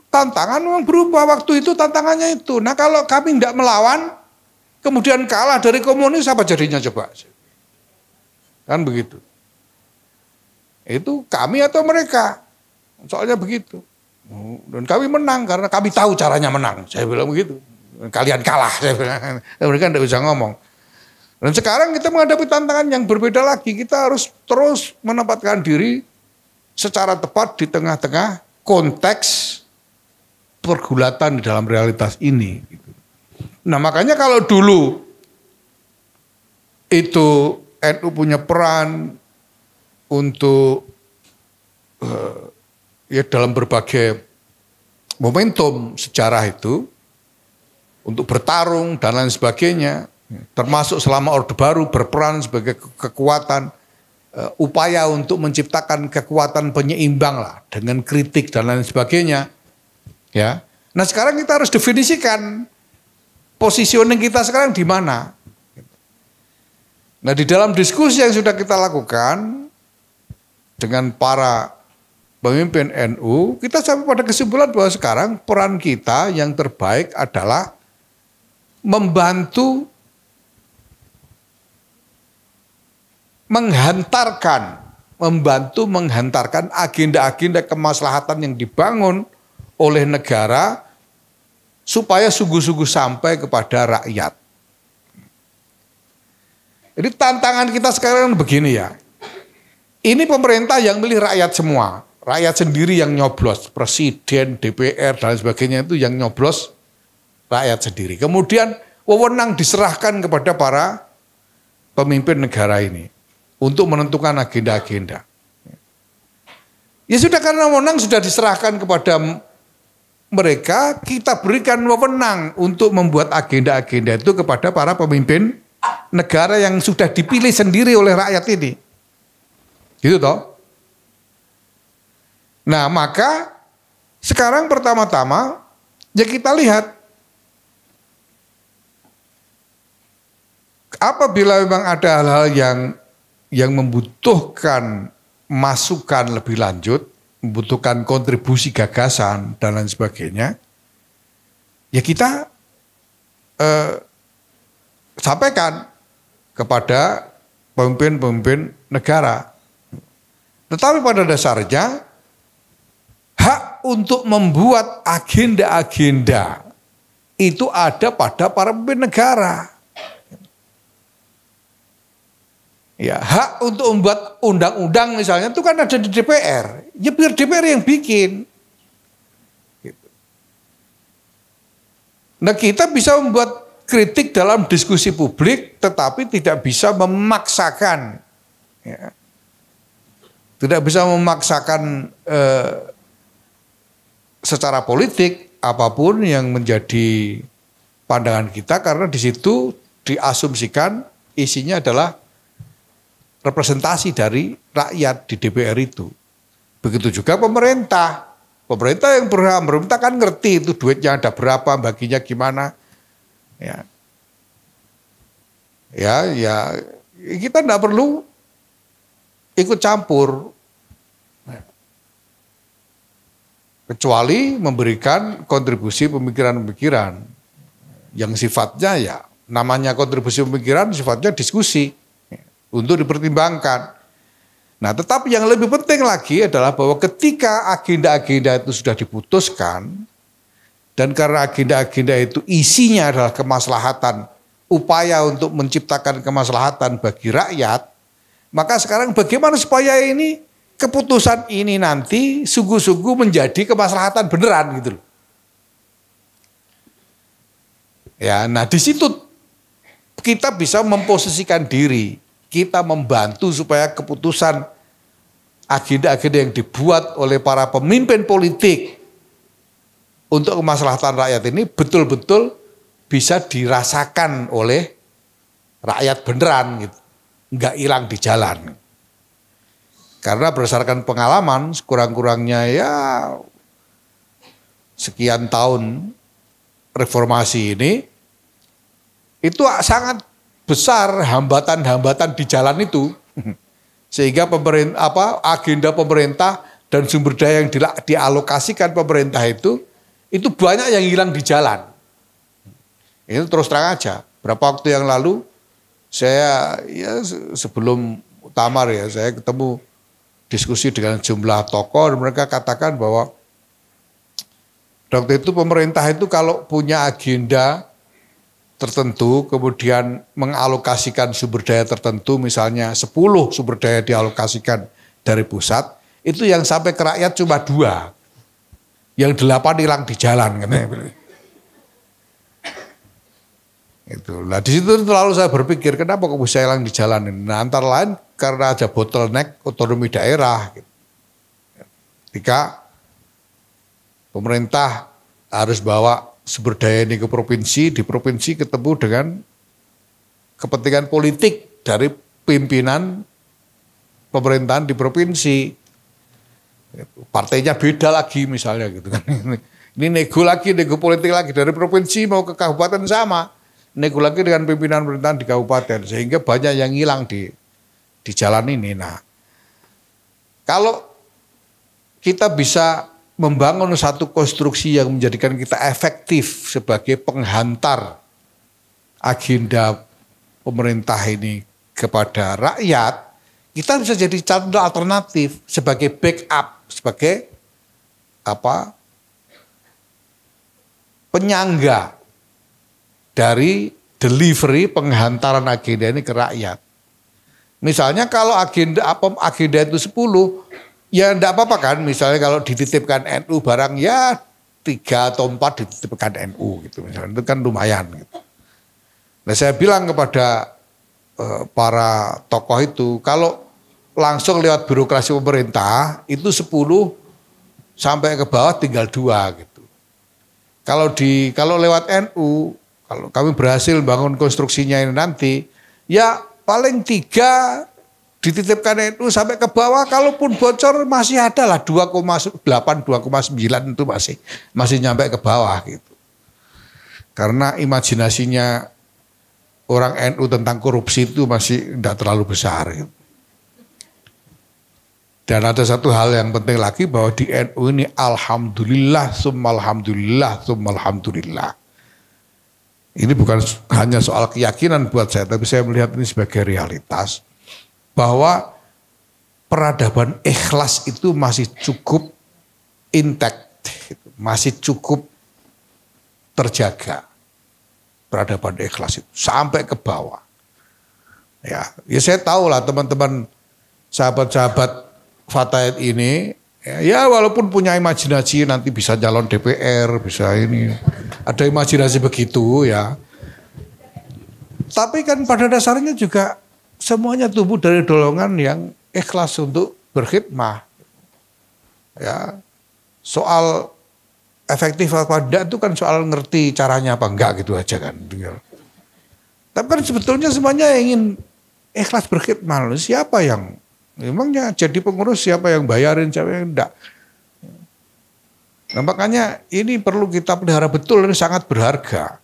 tantangan memang berubah, waktu itu tantangannya itu. Nah kalau kami tidak melawan, kemudian kalah dari komunis, apa jadinya coba? Kan begitu. Itu kami atau mereka, soalnya begitu. Dan kami menang karena kami tahu caranya menang, saya bilang begitu. Kalian kalah, saya bilang. Mereka tidak bisa ngomong. Dan sekarang kita menghadapi tantangan yang berbeda lagi. Kita harus terus menempatkan diri secara tepat di tengah-tengah konteks pergulatan di dalam realitas ini. Nah makanya kalau dulu itu NU punya peran untuk ya dalam berbagai momentum sejarah itu, untuk bertarung dan lain sebagainya, termasuk selama Orde Baru berperan sebagai kekuatan, upaya untuk menciptakan kekuatan penyeimbang lah dengan kritik dan lain sebagainya. Ya, nah sekarang kita harus definisikan positioning kita sekarang di mana. Nah di dalam diskusi yang sudah kita lakukan dengan para pemimpin NU, kita sampai pada kesimpulan bahwa sekarang peran kita yang terbaik adalah membantu menghantarkan agenda-agenda kemaslahatan yang dibangun oleh negara supaya sungguh-sungguh sampai kepada rakyat. Jadi tantangan kita sekarang begini ya. Ini pemerintah yang milih rakyat semua. Rakyat sendiri yang nyoblos. Presiden, DPR dan sebagainya itu yang nyoblos rakyat sendiri. Kemudian wewenang diserahkan kepada para pemimpin negara ini untuk menentukan agenda-agenda. Ya sudah, karena wewenang sudah diserahkan kepada mereka, kita berikan wewenang untuk membuat agenda-agenda itu kepada para pemimpin negara yang sudah dipilih sendiri oleh rakyat ini. Gitu toh. Nah, maka sekarang pertama-tama ya kita lihat apabila memang ada hal-hal yang membutuhkan masukan lebih lanjut, membutuhkan kontribusi gagasan dan lain sebagainya, ya kita sampaikan kepada pemimpin-pemimpin negara. Tetapi pada dasarnya hak untuk membuat agenda-agenda itu ada pada para pemimpin negara. Ya, hak untuk membuat undang-undang misalnya itu kan ada di DPR. Ya biar DPR yang bikin. Gitu. Nah, kita bisa membuat kritik dalam diskusi publik, tetapi tidak bisa memaksakan. Ya. Tidak bisa memaksakan secara politik apapun yang menjadi pandangan kita, karena di situ diasumsikan isinya adalah representasi dari rakyat di DPR itu. Begitu juga pemerintah. Pemerintah yang berhak memerintah kan ngerti itu duitnya ada berapa, baginya gimana. Ya, kita tidak perlu ikut campur. Kecuali memberikan kontribusi pemikiran-pemikiran yang sifatnya ya namanya kontribusi pemikiran sifatnya diskusi untuk dipertimbangkan. Nah, tetapi yang lebih penting lagi adalah bahwa ketika agenda-agenda itu sudah diputuskan, dan karena agenda-agenda itu isinya adalah kemaslahatan, upaya untuk menciptakan kemaslahatan bagi rakyat, maka sekarang bagaimana supaya ini keputusan ini nanti sungguh-sungguh menjadi kemaslahatan beneran gitu loh. Ya, nah di situ kita bisa memposisikan diri. Kita membantu supaya keputusan agenda-agenda yang dibuat oleh para pemimpin politik untuk kemaslahatan rakyat ini betul-betul bisa dirasakan oleh rakyat beneran gitu. Enggak hilang di jalan. Karena berdasarkan pengalaman sekurang-kurangnya ya sekian tahun reformasi ini itu sangat besar hambatan-hambatan di jalan itu, sehingga agenda pemerintah dan sumber daya yang dialokasikan pemerintah itu banyak yang hilang di jalan. Itu terus terang aja. Berapa waktu yang lalu saya ya sebelum Muktamar ya saya ketemu diskusi dengan jumlah tokoh dan mereka katakan bahwa waktu itu pemerintah itu kalau punya agenda tertentu, kemudian mengalokasikan sumber daya tertentu, misalnya 10 sumber daya dialokasikan dari pusat, itu yang sampai ke rakyat cuma 2. Yang 8 hilang di jalan. Itu. Nah di situ selalu saya berpikir, kenapa kok bisa hilang di jalan ini? Nah antara lain karena ada bottleneck otonomi daerah. Ketika pemerintah harus bawa sumber daya ini ke provinsi, di provinsi ketemu dengan kepentingan politik dari pimpinan pemerintahan di provinsi. Partainya beda lagi misalnya gitu kan. Ini nego politik lagi dari provinsi mau ke kabupaten sama. Nego lagi dengan pimpinan pemerintahan di kabupaten, sehingga banyak yang hilang di jalan ini. Nah, kalau kita bisa membangun satu konstruksi yang menjadikan kita efektif sebagai penghantar agenda pemerintah ini kepada rakyat, kita bisa jadi calon alternatif sebagai backup, sebagai penyangga dari delivery penghantaran agenda ini ke rakyat. Misalnya kalau agenda itu 10, ya enggak apa-apa kan, misalnya kalau dititipkan NU barang ya 3 atau 4 dititipkan NU gitu misalnya, itu kan lumayan gitu. Nah saya bilang kepada para tokoh itu, kalau langsung lewat birokrasi pemerintah itu 10 sampai ke bawah tinggal 2 gitu. Kalau lewat NU, kalau kami berhasil bangun konstruksinya ini nanti, Ya paling 3 dititipkan NU sampai ke bawah, kalaupun bocor masih ada lah 2,8, 2,9 itu masih nyampe ke bawah gitu. Karena imajinasinya orang NU tentang korupsi itu masih tidak terlalu besar gitu. Dan ada satu hal yang penting lagi, bahwa di NU ini alhamdulillah, summa alhamdulillah, summa alhamdulillah. Ini bukan hanya soal keyakinan buat saya, tapi saya melihat ini sebagai realitas. Bahwa peradaban ikhlas itu masih cukup intact, masih cukup terjaga. Peradaban ikhlas itu sampai ke bawah. Ya saya tahu lah teman-teman, sahabat-sahabat Fatayat ini, ya walaupun punya imajinasi nanti bisa calon DPR, bisa ini, ada imajinasi begitu ya. Tapi kan pada dasarnya juga semuanya tumbuh dari dorongan yang ikhlas untuk berkhidmah. Ya, soal efektif apa enggak itu kan soal ngerti caranya apa enggak gitu aja kan. Tapi kan sebetulnya semuanya ingin ikhlas berkhidmah. Siapa yang memangnya jadi pengurus, siapa yang bayarin, siapa yang enggak. Nah makanya ini perlu kita pelihara betul, ini sangat berharga.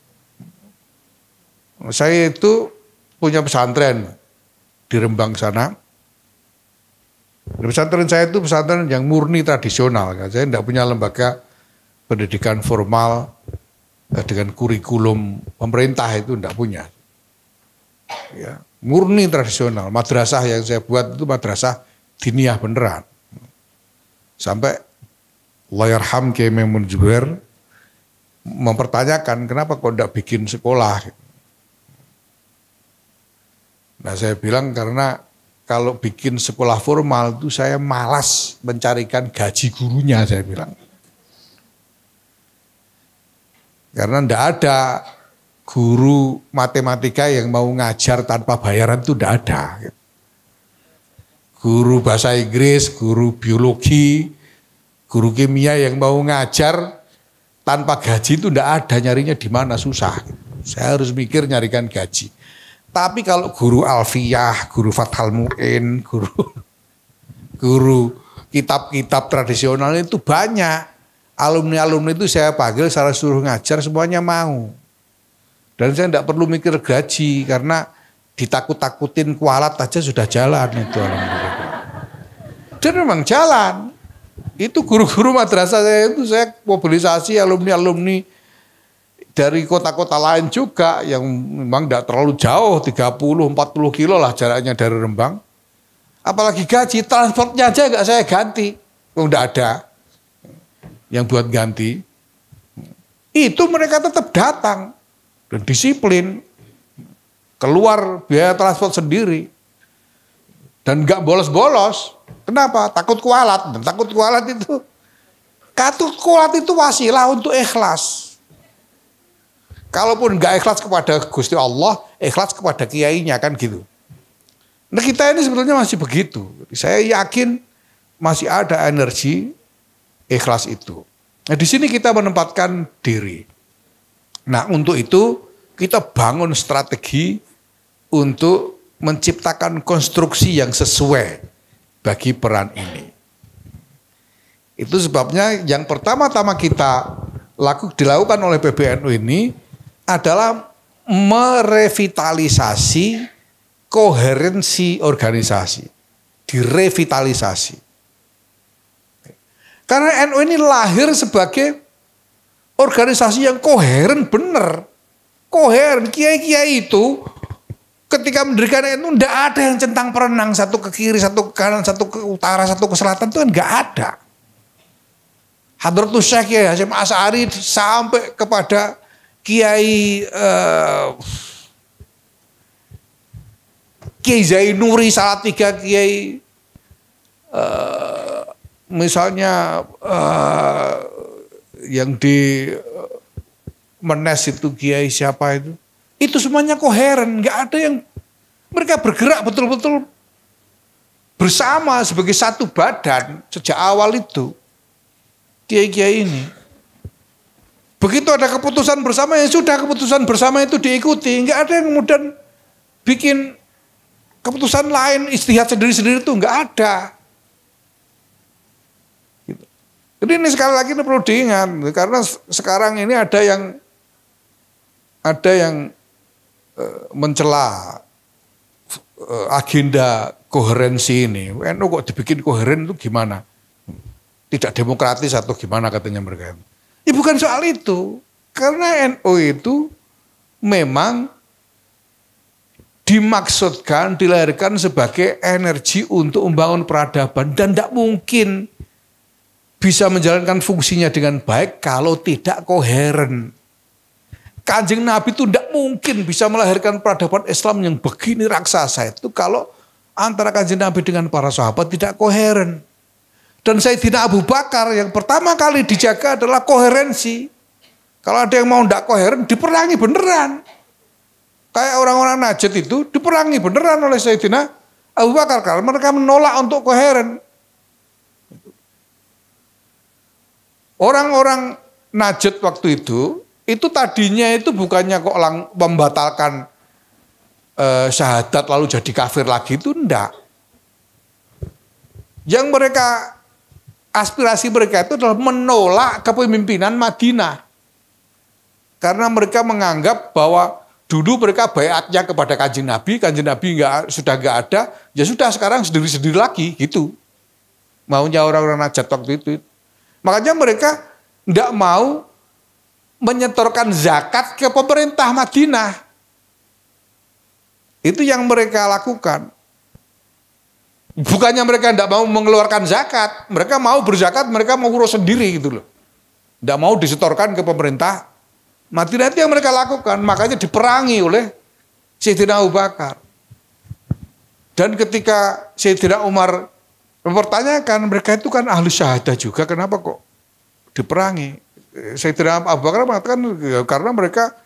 Saya itu punya pesantren di Rembang sana. Pesantren saya itu pesantren yang murni tradisional. Saya tidak punya lembaga pendidikan formal dengan kurikulum pemerintah, itu tidak punya. Ya, murni tradisional. Madrasah yang saya buat itu madrasah diniyah beneran. Sampai Allahyarham Kiai Maimun Zubair mempertanyakan kenapa kok tidak bikin sekolah. Nah saya bilang karena kalau bikin sekolah formal itu saya malas mencarikan gaji gurunya, saya bilang. Karena tidak ada guru matematika yang mau ngajar tanpa bayaran, itu tidak ada. Guru bahasa Inggris, guru biologi, guru kimia yang mau ngajar tanpa gaji itu tidak ada, nyarinya di mana susah. Saya harus mikir nyarikan gaji. Tapi kalau guru alfiyah, guru Fathul Mu'in, guru kitab-kitab tradisional itu banyak. Alumni-alumni itu saya panggil, saya suruh ngajar, semuanya mau. Dan saya tidak perlu mikir gaji, karena ditakut-takutin kualat aja sudah jalan itu. Dan memang jalan. Itu guru-guru madrasah saya itu saya mobilisasi alumni-alumni dari kota-kota lain juga yang memang tidak terlalu jauh, 30-40 kilo lah jaraknya dari Rembang. Apalagi gaji, transportnya aja nggak saya ganti. Tidak ada yang buat ganti. Itu mereka tetap datang dan disiplin, keluar biaya transport sendiri dan nggak bolos-bolos. Kenapa? Takut kualat. Dan takut kualat itu wasilah untuk ikhlas. Kalaupun nggak ikhlas kepada Gusti Allah, ikhlas kepada kiainya kan gitu. Nah kita ini sebetulnya masih begitu. Saya yakin masih ada energi ikhlas itu. Nah di sini kita menempatkan diri. Nah untuk itu kita bangun strategi untuk menciptakan konstruksi yang sesuai bagi peran ini. Itu sebabnya yang pertama-tama dilakukan oleh PBNU ini adalah merevitalisasi koherensi organisasi, direvitalisasi. Karena NU ini lahir sebagai organisasi yang koheren bener. Koheren, kiai-kiai itu ketika mendirikan NU tidak ada yang centang perenang, satu ke kiri, satu ke kanan, satu ke utara, satu ke selatan, itu kan nggak ada. Hadratus Syekh Kiai Hasyim Asy'ari sampai kepada Kiai Kiai Zainuri Salatiga, Kiai misalnya yang di Menes itu Kiai siapa itu semuanya koheren, nggak ada yang mereka bergerak betul-betul bersama sebagai satu badan sejak awal itu. Kiai-kiai ini begitu ada keputusan bersama, yang sudah keputusan bersama itu diikuti, nggak ada yang kemudian bikin keputusan lain, istihad sendiri-sendiri itu nggak ada. Gitu. Jadi ini sekali lagi ini perlu diingat, karena sekarang ini ada yang mencela agenda koherensi ini. NU kok dibikin koheren itu gimana? Tidak demokratis atau gimana katanya mereka. Ya bukan soal itu. Karena NU itu memang dimaksudkan, dilahirkan sebagai energi untuk membangun peradaban. Dan tidak mungkin bisa menjalankan fungsinya dengan baik kalau tidak koheren. Kanjeng Nabi itu tidak mungkin bisa melahirkan peradaban Islam yang begini raksasa itu kalau antara Kanjeng Nabi dengan para sahabat tidak koheren. Dan Sayyidina Abu Bakar yang pertama kali dijaga adalah koherensi. Kalau ada yang mau tidak koheren, diperangi beneran. Kayak orang-orang Najd itu diperangi beneran oleh Sayyidina Abu Bakar karena mereka menolak untuk koheren. Orang-orang Najd waktu itu tadinya itu bukannya kok membatalkan syahadat lalu jadi kafir lagi, itu enggak. Yang mereka, aspirasi mereka itu adalah menolak kepemimpinan Madinah. Karena mereka menganggap bahwa dulu mereka baiatnya kepada Kanjeng Nabi sudah enggak ada, ya sudah sekarang sendiri-sendiri lagi gitu. Maunya orang-orang Najd waktu itu. Makanya mereka enggak mau menyetorkan zakat ke pemerintah Madinah. Itu yang mereka lakukan. Bukannya mereka tidak mau mengeluarkan zakat, mereka mau berzakat, mereka mau urus sendiri gitu loh. Tidak mau disetorkan ke pemerintah Madinah, itu yang mereka lakukan. Makanya diperangi oleh Sayyidina Abu Bakar. Dan ketika Sayyidina Umar mempertanyakan, mereka itu kan ahli syahadah juga, kenapa kok diperangi? Sayyidina Abu Bakar mengatakan karena mereka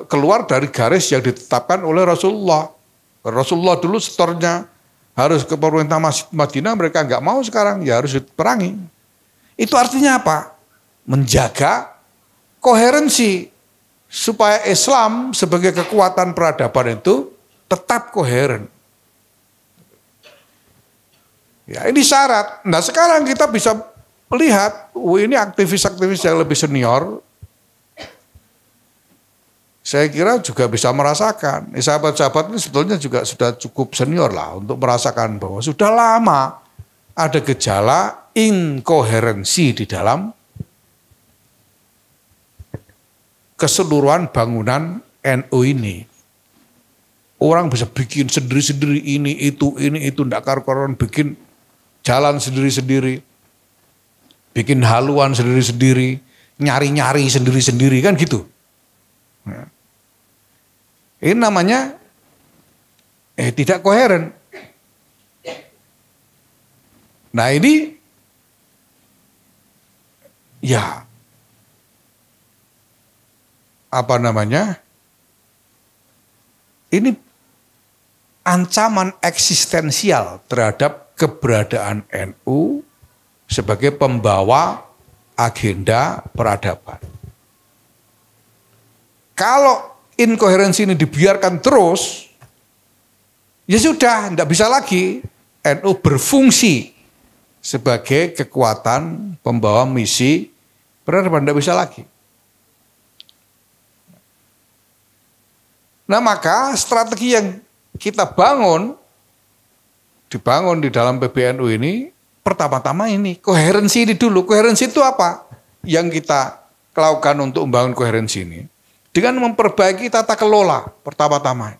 keluar dari garis yang ditetapkan oleh Rasulullah. Rasulullah dulu setornya harus ke pemerintah Madinah, mereka nggak mau, sekarang ya harus diperangi. Itu artinya apa? Menjaga koherensi supaya Islam sebagai kekuatan peradaban itu tetap koheren. Ya ini syarat. Nah sekarang kita bisa melihat, ini aktivis-aktivis yang lebih senior, saya kira juga bisa merasakan. Sahabat-sahabat ini sebetulnya juga sudah cukup senior lah untuk merasakan bahwa sudah lama ada gejala inkoherensi di dalam keseluruhan bangunan NU ini. Orang bisa bikin sendiri-sendiri ini itu, enggak karu-karuan, bikin jalan sendiri-sendiri. Bikin haluan sendiri-sendiri, nyari-nyari sendiri-sendiri, kan gitu. Ini namanya tidak koheren. Nah ini ya apa namanya? Ini ancaman eksistensial terhadap keberadaan NU sebagai pembawa agenda peradaban. Kalau inkoherensi ini dibiarkan terus, ya sudah, tidak bisa lagi NU berfungsi sebagai kekuatan pembawa misi peradaban, tidak bisa lagi. Nah maka strategi yang kita dibangun di dalam PBNU ini, pertama-tama ini, koherensi ini dulu. Koherensi itu apa? Yang kita lakukan untuk membangun koherensi ini. Dengan memperbaiki tata kelola pertama-tama.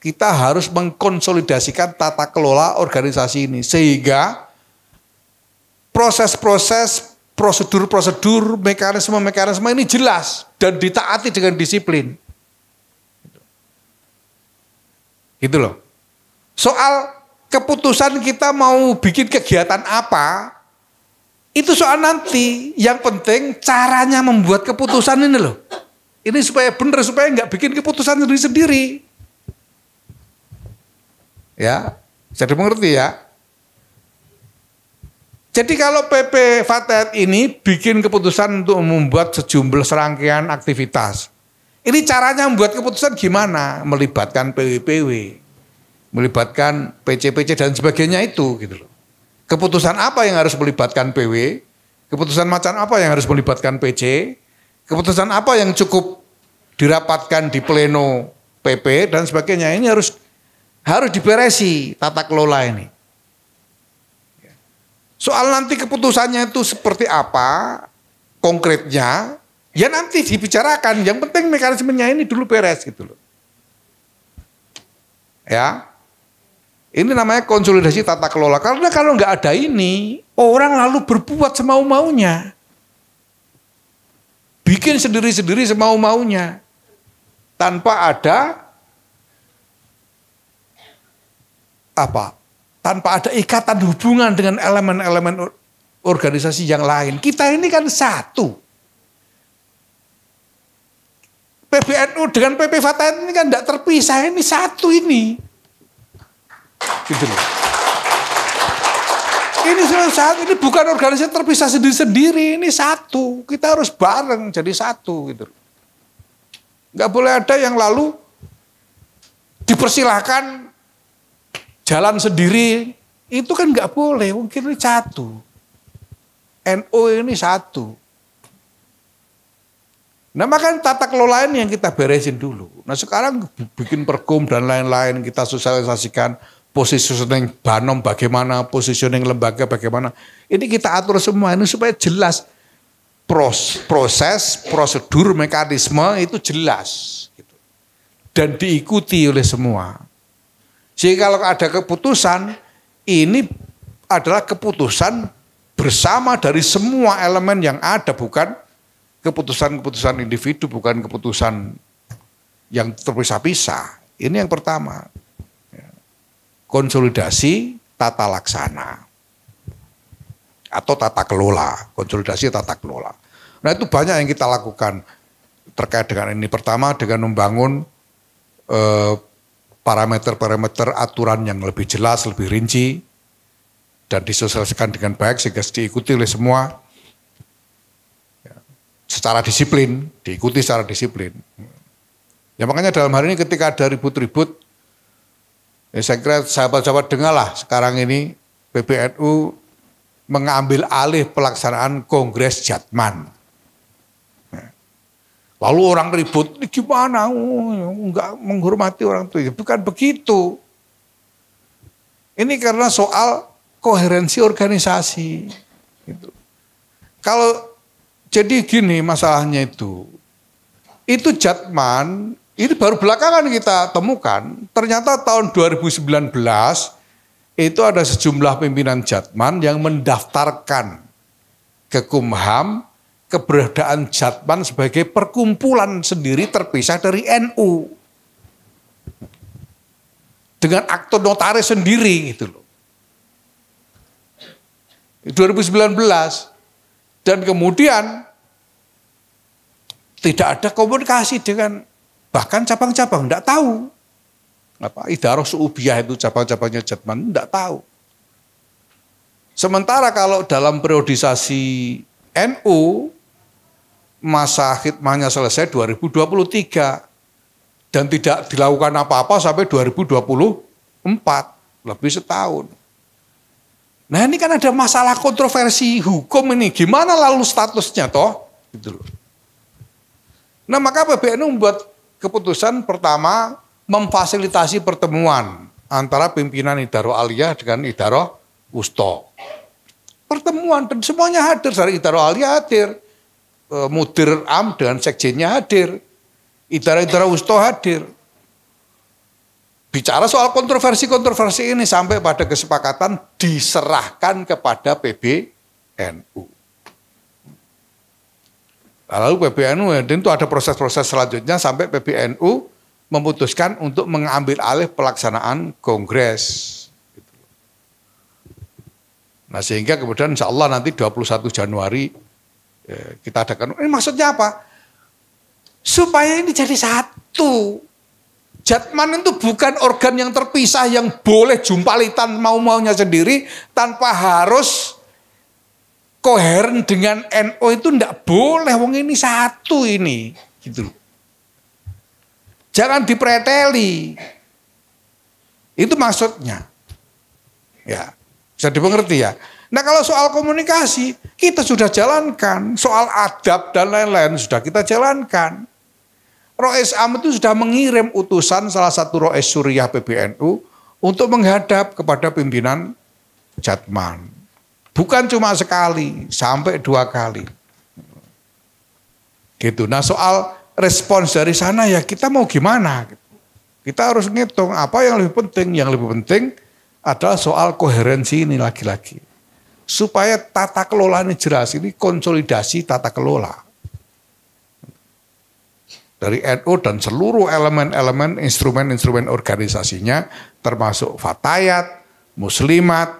Kita harus mengkonsolidasikan tata kelola organisasi ini. Sehingga proses-proses, prosedur-prosedur, mekanisme-mekanisme ini jelas. Dan ditaati dengan disiplin. Gitu loh. Soal keputusan kita mau bikin kegiatan apa, itu soal nanti. Yang penting caranya membuat keputusan ini loh. Ini supaya benar, supaya nggak bikin keputusan sendiri-sendiri. Ya, jadi mengerti ya. Jadi kalau PP Fatayat ini bikin keputusan untuk membuat sejumlah serangkaian aktivitas Ini caranya membuat keputusan gimana? Melibatkan PW-PW, melibatkan PC-PC dan sebagainya itu gitu loh. Keputusan apa yang harus melibatkan PW? Keputusan macam apa yang harus melibatkan PC? Keputusan apa yang cukup dirapatkan di pleno PP dan sebagainya? Ini harus diberesi tata kelola ini. Soal nanti keputusannya itu seperti apa konkretnya, ya nanti dibicarakan. Yang penting mekanismenya ini dulu beres gitu loh. Ya, ini namanya konsolidasi tata kelola. Karena kalau nggak ada ini, orang lalu berbuat semau-maunya, bikin sendiri-sendiri semau-maunya, tanpa ada tanpa ada ikatan hubungan dengan elemen-elemen organisasi yang lain. Kita ini kan satu. PBNU dengan PP Fatayat ini kan tidak terpisah, ini satu ini. Gitu loh. Ini saat ini bukan organisasi terpisah sendiri-sendiri, ini satu. Kita harus bareng jadi satu gitu. Nggak boleh ada yang lalu dipersilahkan jalan sendiri, itu kan nggak boleh. Mungkin ini satu. NU ini satu. Nah makanya tata kelola ini yang kita beresin dulu. Nah sekarang bikin pergum dan lain-lain, kita sosialisasikan positioning Banom bagaimana, positioning lembaga bagaimana. Ini kita atur semua ini supaya jelas proses, prosedur, mekanisme itu jelas. Gitu. Dan diikuti oleh semua. Sehingga kalau ada keputusan, ini adalah keputusan bersama dari semua elemen yang ada, bukan keputusan-keputusan individu, bukan keputusan yang terpisah-pisah. Ini yang pertama. Konsolidasi tata laksana atau tata kelola, konsolidasi tata kelola. Nah itu banyak yang kita lakukan terkait dengan ini. Pertama dengan membangun parameter-parameter aturan yang lebih jelas, lebih rinci, dan disosialisasikan dengan baik sehingga diikuti oleh semua secara disiplin, diikuti secara disiplin. Ya makanya dalam hari ini ketika ada ribut-ribut, ya saya kira sahabat-sahabat dengarlah sekarang ini PBNU mengambil alih pelaksanaan Kongres Jatman. Lalu orang ribut, ini gimana? Enggak menghormati orang tua. Bukan begitu. Ini karena soal koherensi organisasi. Gitu. Kalau jadi gini masalahnya itu Jatman, ini baru belakangan kita temukan, ternyata tahun 2019 itu ada sejumlah pimpinan Jatman yang mendaftarkan ke Kumham keberadaan Jatman sebagai perkumpulan sendiri terpisah dari NU. Dengan akte notaris sendiri gitu loh. 2019. Dan kemudian tidak ada komunikasi dengan bahkan cabang-cabang, enggak tahu. Idaroh Su'ubiyah itu cabang-cabangnya Jatman, enggak tahu. Sementara kalau dalam periodisasi NU, masa khidmahnya selesai 2023 dan tidak dilakukan apa-apa sampai 2024, lebih setahun. Nah ini kan ada masalah kontroversi hukum ini, gimana lalu statusnya toh? Gitu loh. Nah maka PBNU membuat keputusan pertama memfasilitasi pertemuan antara pimpinan Idaroh Aliyah dengan Idaroh Wusto. Pertemuan dan semuanya hadir, dari Idaroh Aliyah hadir, Mudir Am dengan sekjennya hadir, Idaroh Wusto hadir. Bicara soal kontroversi-kontroversi ini sampai pada kesepakatan diserahkan kepada PBNU. Lalu PBNU tentu ada proses-proses selanjutnya sampai PBNU memutuskan untuk mengambil alih pelaksanaan kongres. Nah sehingga kemudian insya Allah nanti 21 Januari kita adakan. Ini maksudnya apa? Supaya ini jadi satu. Jatman itu bukan organ yang terpisah yang boleh jumpalitan mau-maunya sendiri tanpa harus koheren dengan NU itu ndak boleh. Wong ini satu ini, gitu. Jangan dipreteli. Itu maksudnya. Ya, bisa dimengerti ya. Nah kalau soal komunikasi, kita sudah jalankan. Soal adab dan lain-lain sudah kita jalankan. Rois Am itu sudah mengirim utusan salah satu Rois Suriah PBNU untuk menghadap kepada pimpinan Jatman. Bukan cuma sekali, sampai 2 kali. Gitu. Nah soal respons dari sana ya kita mau gimana? Kita harus ngitung apa yang lebih penting. Yang lebih penting adalah soal koherensi ini lagi-lagi. Supaya tata kelola ini jelas, ini konsolidasi tata kelola. Dari NU dan seluruh elemen-elemen instrumen-instrumen organisasinya termasuk Fatayat, Muslimat,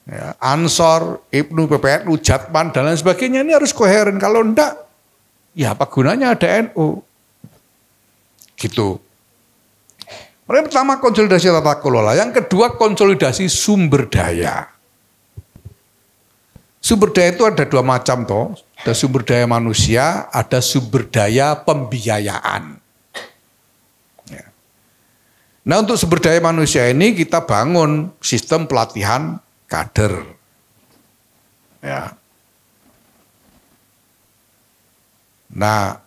ya, Ansor, Ibnu, PPNU, Jatman dan lain sebagainya ini harus koheren. Kalau enggak, ya apa gunanya ada NU? Gitu. Yang pertama konsolidasi tata kelola, yang kedua konsolidasi sumber daya. Sumber daya itu ada 2 macam toh. Ada sumber daya manusia, ada sumber daya pembiayaan. Ya. Nah untuk sumber daya manusia ini kita bangun sistem pelatihan kader. Ya. Nah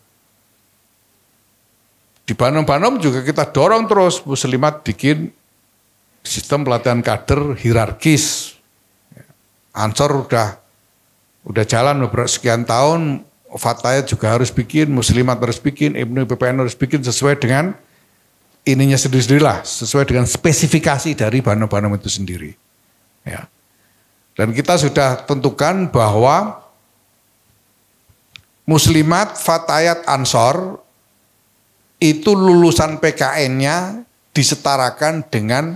di Banom-Banom juga kita dorong terus Muslimat bikin sistem pelatihan kader hierarkis. Ansor udah jalan beberapa sekian tahun, Fatayat juga harus bikin, Muslimat harus bikin, Ibnu PPN harus bikin sesuai dengan ininya sendiri-sendirilah, sesuai dengan spesifikasi dari Banom-Banom itu sendiri. Ya. Dan kita sudah tentukan bahwa Muslimat, Fatayat, Ansor itu lulusan PKN-nya disetarakan dengan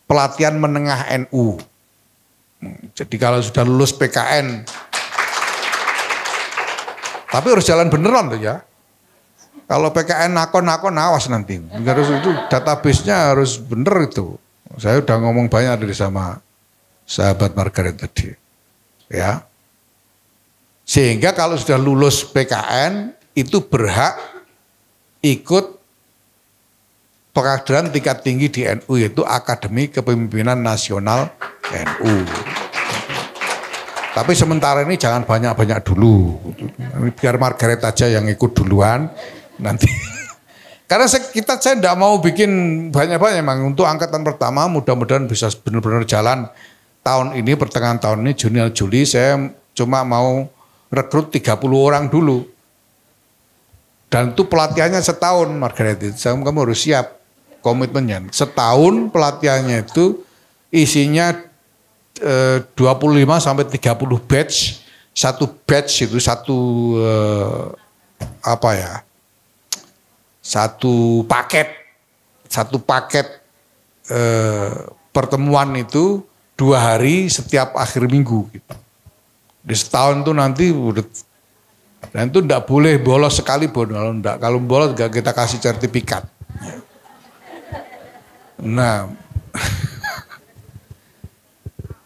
pelatihan menengah NU. Jadi kalau sudah lulus PKN, tapi harus jalan beneran tuh ya. Kalau PKN nakon-nakon awas nanti. Harus itu database-nya harus bener itu. Saya udah ngomong banyak dari sama sahabat Margaret tadi. Ya. Sehingga kalau sudah lulus PKN itu berhak ikut pengkaderan tingkat tinggi di NU yaitu Akademi Kepemimpinan Nasional NU. Tapi sementara ini jangan banyak-banyak dulu. Biar Margaret aja yang ikut duluan nanti. Karena saya tidak mau bikin banyak-banyak memang. Untuk angkatan pertama mudah-mudahan bisa benar-benar jalan tahun ini, pertengahan tahun ini, Juni Juli saya cuma mau rekrut 30 orang dulu. Dan itu pelatihannya setahun Margaret. Kamu harus siap komitmennya. Setahun pelatihannya itu isinya 25 sampai 30 batch. Satu batch itu satu satu paket pertemuan itu 2 hari setiap akhir minggu gitu. Di setahun itu nanti udah, dan itu enggak boleh bolos sekali pun. Kalau bolos enggak kita kasih sertifikat. Nah,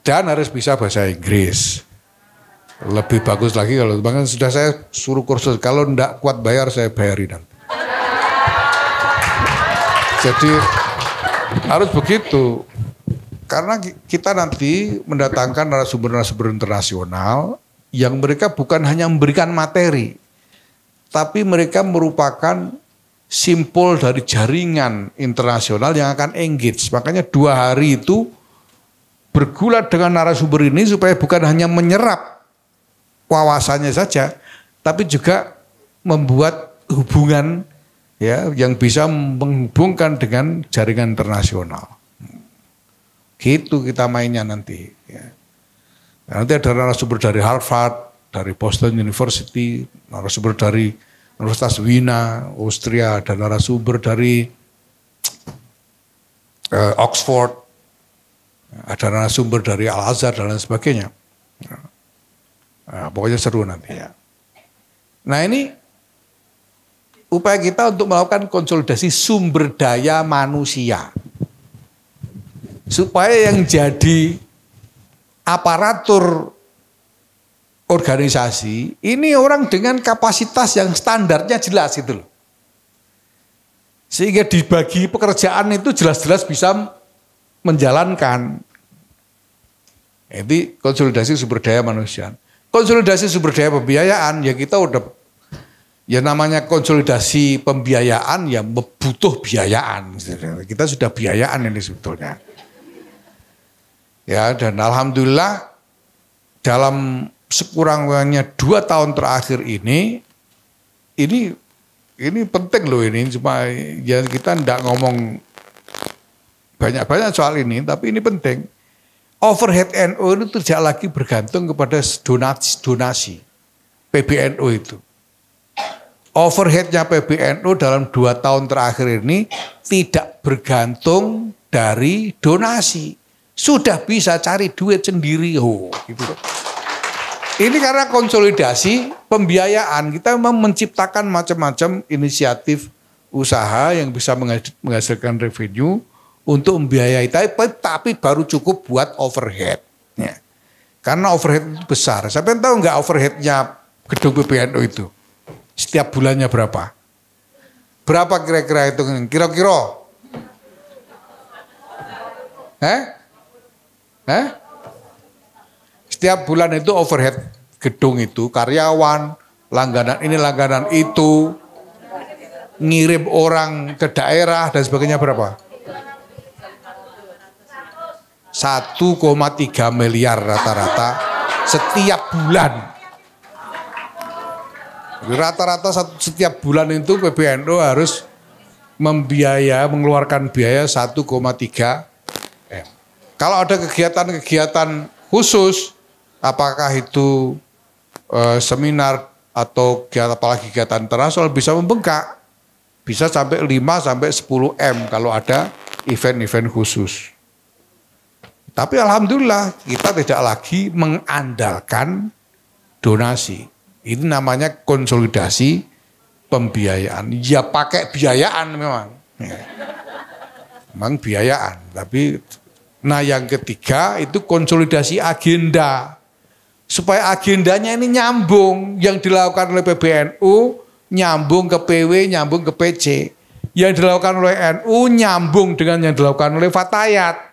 dan harus bisa bahasa Inggris. Lebih bagus lagi kalau bahkan sudah saya suruh kursus. Kalau enggak kuat bayar saya bayarin nanti. Jadi harus begitu. Karena kita nanti mendatangkan narasumber-narasumber internasional yang mereka bukan hanya memberikan materi, tapi mereka merupakan simpul dari jaringan internasional yang akan engage. Makanya 2 hari itu bergulat dengan narasumber ini supaya bukan hanya menyerap wawasannya saja, tapi juga membuat hubungan ya yang bisa menghubungkan dengan jaringan internasional. Gitu kita mainnya nanti. Ya. Nanti ada narasumber dari Harvard, dari Boston University, narasumber dari Universitas Wina, Austria, ada narasumber dari Oxford, ada narasumber dari Al-Azhar dan lain sebagainya. Nah, pokoknya seru nanti ya. Nah ini upaya kita untuk melakukan konsolidasi sumber daya manusia. Supaya yang jadi aparatur organisasi, ini orang dengan kapasitas yang standarnya jelas gitu loh. Sehingga dibagi pekerjaan itu jelas-jelas bisa menjalankan. Itu konsolidasi sumber daya manusia. Konsolidasi sumber daya pembiayaan, ya kita udah, ya namanya konsolidasi pembiayaan ya butuh biayaan. Kita sudah biayaan ini sebetulnya. Ya, dan alhamdulillah dalam sekurang-kurangnya 2 tahun terakhir ini penting loh ini, cuma ya kita tidak ngomong banyak-banyak soal ini, tapi ini penting. Overhead NU itu tidak lagi bergantung kepada donasi PBNU itu. Overheadnya PBNU dalam 2 tahun terakhir ini tidak bergantung dari donasi. Sudah bisa cari duit sendiri. Gitu loh. Ini karena konsolidasi pembiayaan, kita memang menciptakan macam-macam inisiatif usaha yang bisa menghasilkan revenue untuk membiayai, tapi baru cukup buat overhead. Ya. Karena overhead itu besar. Siapa yang tahu nggak overheadnya gedung PBNU itu? Setiap bulannya berapa? Berapa kira-kira itu? Kira-kira? Setiap bulan itu overhead gedung itu, karyawan, langganan ini, langganan itu, ngirim orang ke daerah dan sebagainya berapa? 1,3 miliar rata-rata setiap bulan. Rata-rata setiap bulan itu PBNU harus mengeluarkan biaya 1,3 M. Kalau ada kegiatan-kegiatan khusus, apakah itu seminar atau apalagi kegiatan internasional, bisa membengkak. Bisa sampai 5-10 M kalau ada event-event khusus. Tapi alhamdulillah kita tidak lagi mengandalkan donasi. Ini namanya konsolidasi pembiayaan. Ya pakai biayaan memang. Memang biayaan. Tapi nah yang ketiga itu konsolidasi agenda. Supaya agendanya ini nyambung. Yang dilakukan oleh PBNU nyambung ke PW, nyambung ke PC. Yang dilakukan oleh NU nyambung dengan yang dilakukan oleh Fatayat.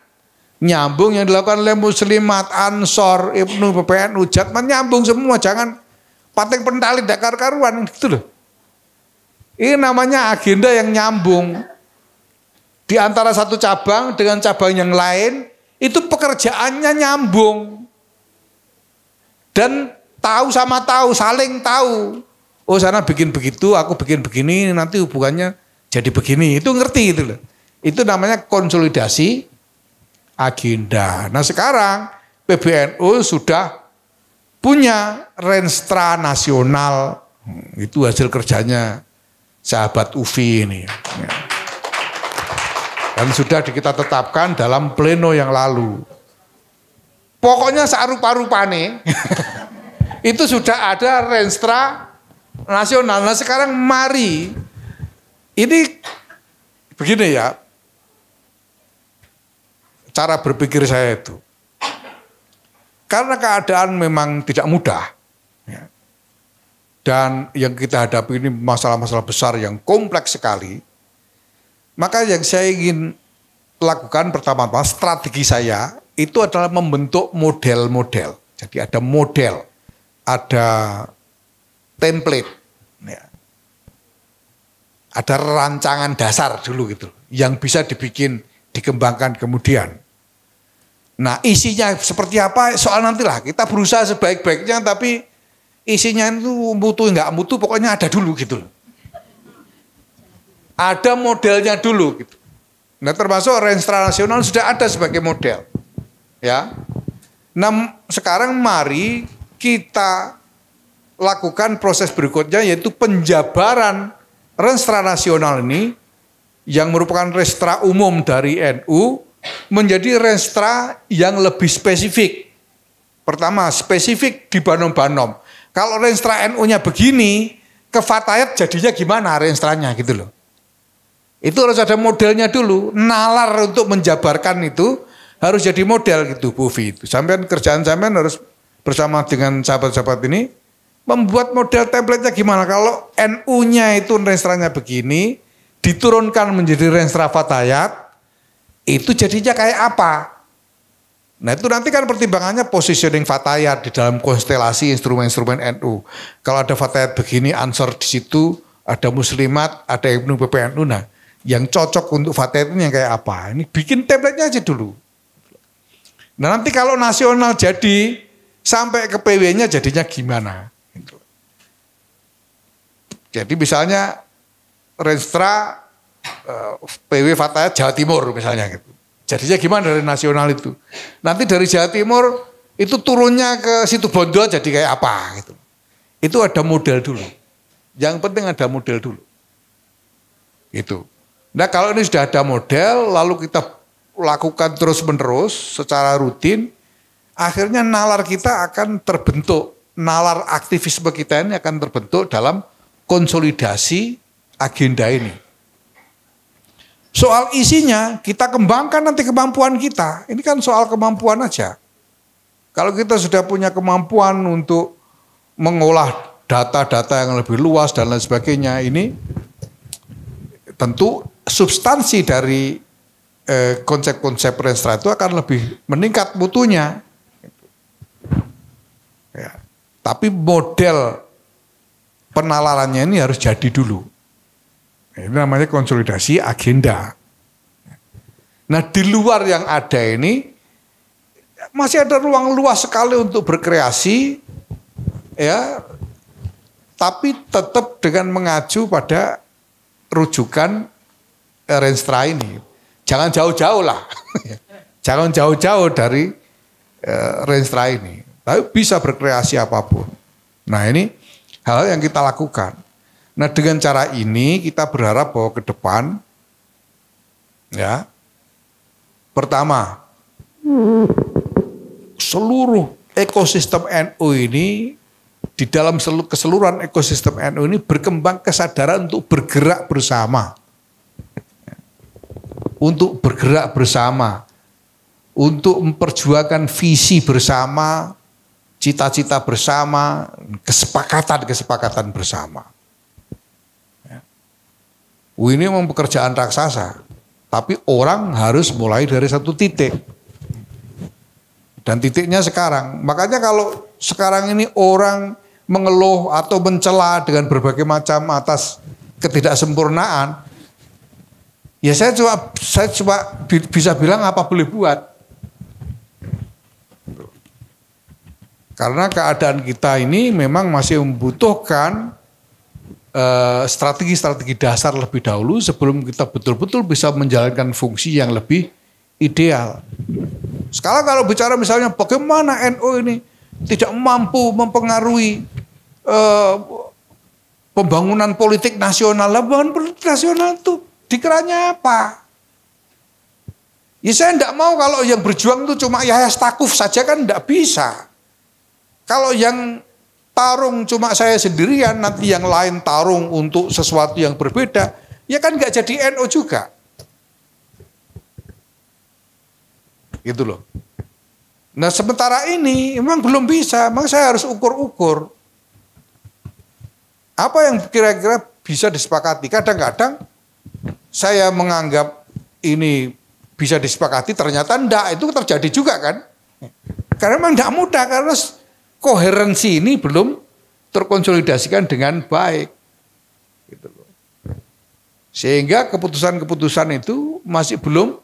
Nyambung yang dilakukan oleh Muslimat, Ansor, Ibnu, PPNU, Jatman, nyambung semua. Jangan pating pentali dakar karuan gitu loh. Ini namanya agenda yang nyambung. Di antara satu cabang dengan cabang yang lain, itu pekerjaannya nyambung. Dan tahu sama tahu, saling tahu. Oh sana bikin begitu, aku bikin begini, nanti hubungannya jadi begini. Itu ngerti itu loh. Itu namanya konsolidasi agenda. Nah sekarang PBNU sudah punya Renstra Nasional. Itu hasil kerjanya sahabat Ufi ini. Dan sudah kita tetapkan dalam pleno yang lalu. Pokoknya sarupa-rupane itu sudah ada Renstra Nasional. Nah sekarang mari, ini begini ya, cara berpikir saya itu. Karena keadaan memang tidak mudah. Ya. Dan yang kita hadapi ini masalah-masalah besar yang kompleks sekali. Maka yang saya ingin lakukan pertama-tama, strategi saya itu adalah membentuk model-model. Jadi ada model, ada template. Ya. Ada rancangan dasar dulu gitu. Yang bisa dikembangkan kemudian. Nah isinya seperti apa soal nantilah, kita berusaha sebaik-baiknya tapi isinya itu mutu nggak mutu pokoknya ada dulu gitu. Ada modelnya dulu gitu. Nah termasuk Renstra Nasional sudah ada sebagai model. Ya. Nah sekarang mari kita lakukan proses berikutnya yaitu penjabaran Renstra Nasional ini yang merupakan Renstra umum dari NU menjadi Renstra yang lebih spesifik. Pertama, spesifik di Banom-Banom. Kalau Renstra NU-nya begini, ke Fatayat jadinya gimana Renstranya gitu loh. Itu harus ada modelnya dulu. Nalar untuk menjabarkan itu harus jadi model gitu Bu Fi. Sampean kerjaan sampean harus bersama dengan sahabat-sahabat ini membuat model template-nya gimana. Kalau NU-nya itu Renstranya begini, diturunkan menjadi renstra fatayat, itu jadinya kayak apa? Nah itu nanti kan pertimbangannya positioning fatayat di dalam konstelasi instrumen-instrumen NU. Kalau ada fatayat begini, Ansor di situ, ada Muslimat, ada Ibnu PPNU. Nah yang cocok untuk fatayat ini yang kayak apa? Ini bikin template-nya aja dulu. Nah nanti kalau nasional jadi, sampai ke PW-nya jadinya gimana? Jadi misalnya renstra PW fatayat Jawa Timur misalnya gitu. Jadinya gimana dari nasional itu? Nanti dari Jawa Timur itu turunnya ke Situbondo jadi kayak apa gitu. Itu ada model dulu. Yang penting ada model dulu. Gitu. Nah kalau ini sudah ada model lalu kita lakukan terus menerus secara rutin, akhirnya nalar kita akan terbentuk. Nalar aktivisme kita ini akan terbentuk dalam konsolidasi agenda ini. Soal isinya kita kembangkan nanti kemampuan kita. Ini kan soal kemampuan aja. Kalau kita sudah punya kemampuan untuk mengolah data-data yang lebih luas dan lain sebagainya, ini tentu substansi dari konsep-konsep renstra itu akan lebih meningkat mutunya. Ya. Tapi model penalarannya ini harus jadi dulu. Ini namanya konsolidasi agenda. Nah di luar yang ada ini masih ada ruang luas sekali untuk berkreasi, ya, tapi tetap dengan mengacu pada rujukan renstra ini. Jangan jauh-jauh lah, jangan jauh-jauh dari renstra ini. Tapi bisa berkreasi apapun. Nah ini hal yang kita lakukan. Nah dengan cara ini kita berharap bahwa ke depan, ya, pertama, seluruh ekosistem NU ini, di dalam keseluruhan ekosistem NU ini berkembang kesadaran untuk bergerak bersama. Untuk bergerak bersama, untuk memperjuangkan visi bersama, cita-cita bersama, kesepakatan-kesepakatan bersama. Ini memang pekerjaan raksasa, tapi orang harus mulai dari satu titik. Dan titiknya sekarang. Makanya kalau sekarang ini orang mengeluh atau mencela dengan berbagai macam atas ketidaksempurnaan, ya saya cuma bisa bilang apa boleh buat. Karena keadaan kita ini memang masih membutuhkan strategi-strategi dasar lebih dahulu sebelum kita betul-betul bisa menjalankan fungsi yang lebih ideal. Sekarang kalau bicara misalnya bagaimana NU ini tidak mampu mempengaruhi pembangunan politik nasional. Pembangunan politik nasional itu dikiranya apa? Ya saya tidak mau kalau yang berjuang itu cuma Yahya Stakuf saja, kan tidak bisa. Kalau yang tarung cuma saya sendirian, nanti yang lain tarung untuk sesuatu yang berbeda, ya kan nggak jadi NU juga. Gitu loh. Nah sementara ini memang belum bisa, memang saya harus ukur-ukur. Apa yang kira-kira bisa disepakati? Kadang-kadang saya menganggap ini bisa disepakati, ternyata enggak, itu terjadi juga kan. Karena memang enggak mudah, karena koherensi ini belum terkonsolidasikan dengan baik. Gitu loh. Sehingga keputusan-keputusan itu masih belum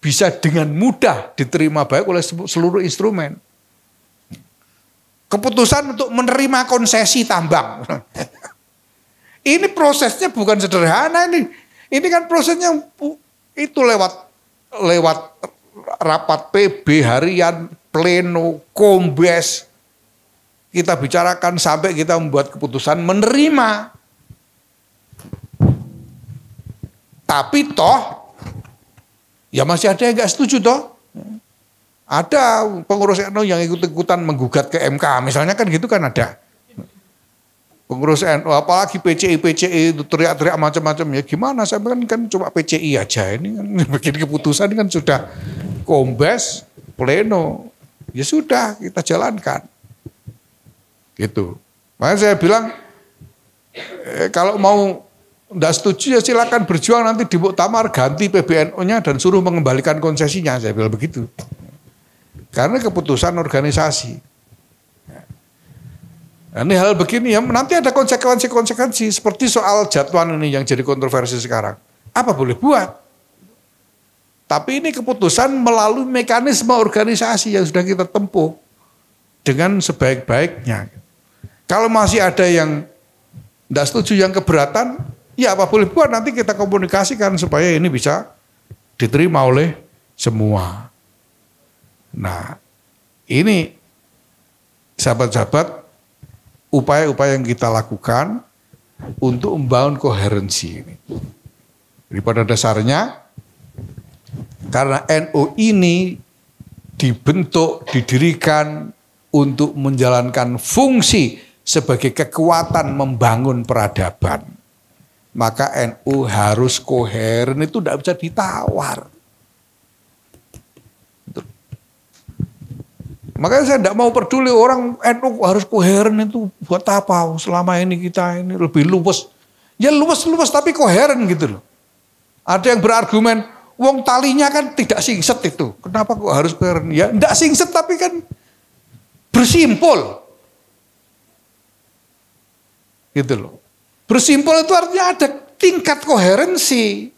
bisa dengan mudah diterima baik oleh seluruh instrumen. Keputusan untuk menerima konsesi tambang. Ini prosesnya bukan sederhana ini. Ini kan prosesnya itu lewat rapat PB harian, pleno, kombes. Kita bicarakan sampai kita membuat keputusan menerima. Tapi toh, ya masih ada yang nggak setuju toh. Ada pengurus NU yang ikut-ikutan menggugat ke MK, misalnya kan gitu kan ada. Pengurus NU, apalagi PCI itu teriak-teriak macam-macam, ya gimana, saya kan cuma PCI aja, ini kan bikin keputusan ini kan sudah kombes, pleno, ya sudah kita jalankan. Gitu. Makanya saya bilang kalau mau enggak setuju ya silakan berjuang, nanti di muktamar ganti PBNU-nya dan suruh mengembalikan konsesinya, saya bilang begitu. Karena keputusan organisasi. Nah, ini hal begini ya, nanti ada konsekuensi seperti soal jadwal ini yang jadi kontroversi sekarang. Apa boleh buat? Tapi ini keputusan melalui mekanisme organisasi yang sudah kita tempuh dengan sebaik-baiknya. Kalau masih ada yang tidak setuju, yang keberatan, ya apa boleh buat, nanti kita komunikasikan supaya ini bisa diterima oleh semua. Nah, ini sahabat-sahabat, upaya-upaya yang kita lakukan untuk membangun koherensi ini. Jadi pada dasarnya, karena NU ini dibentuk, didirikan untuk menjalankan fungsi sebagai kekuatan membangun peradaban, maka NU harus koheren, itu tidak bisa ditawar. Makanya saya tidak mau peduli orang NU harus koheren, itu buat apa? Selama ini kita ini lebih luwes. Ya luwes tapi koheren gitu loh. Ada yang berargumen, wong talinya kan tidak singset itu. Kenapa kok harus koheren? Ya tidak singset tapi kan bersimpul. Gitu loh. Bersimpul itu artinya ada tingkat koherensi.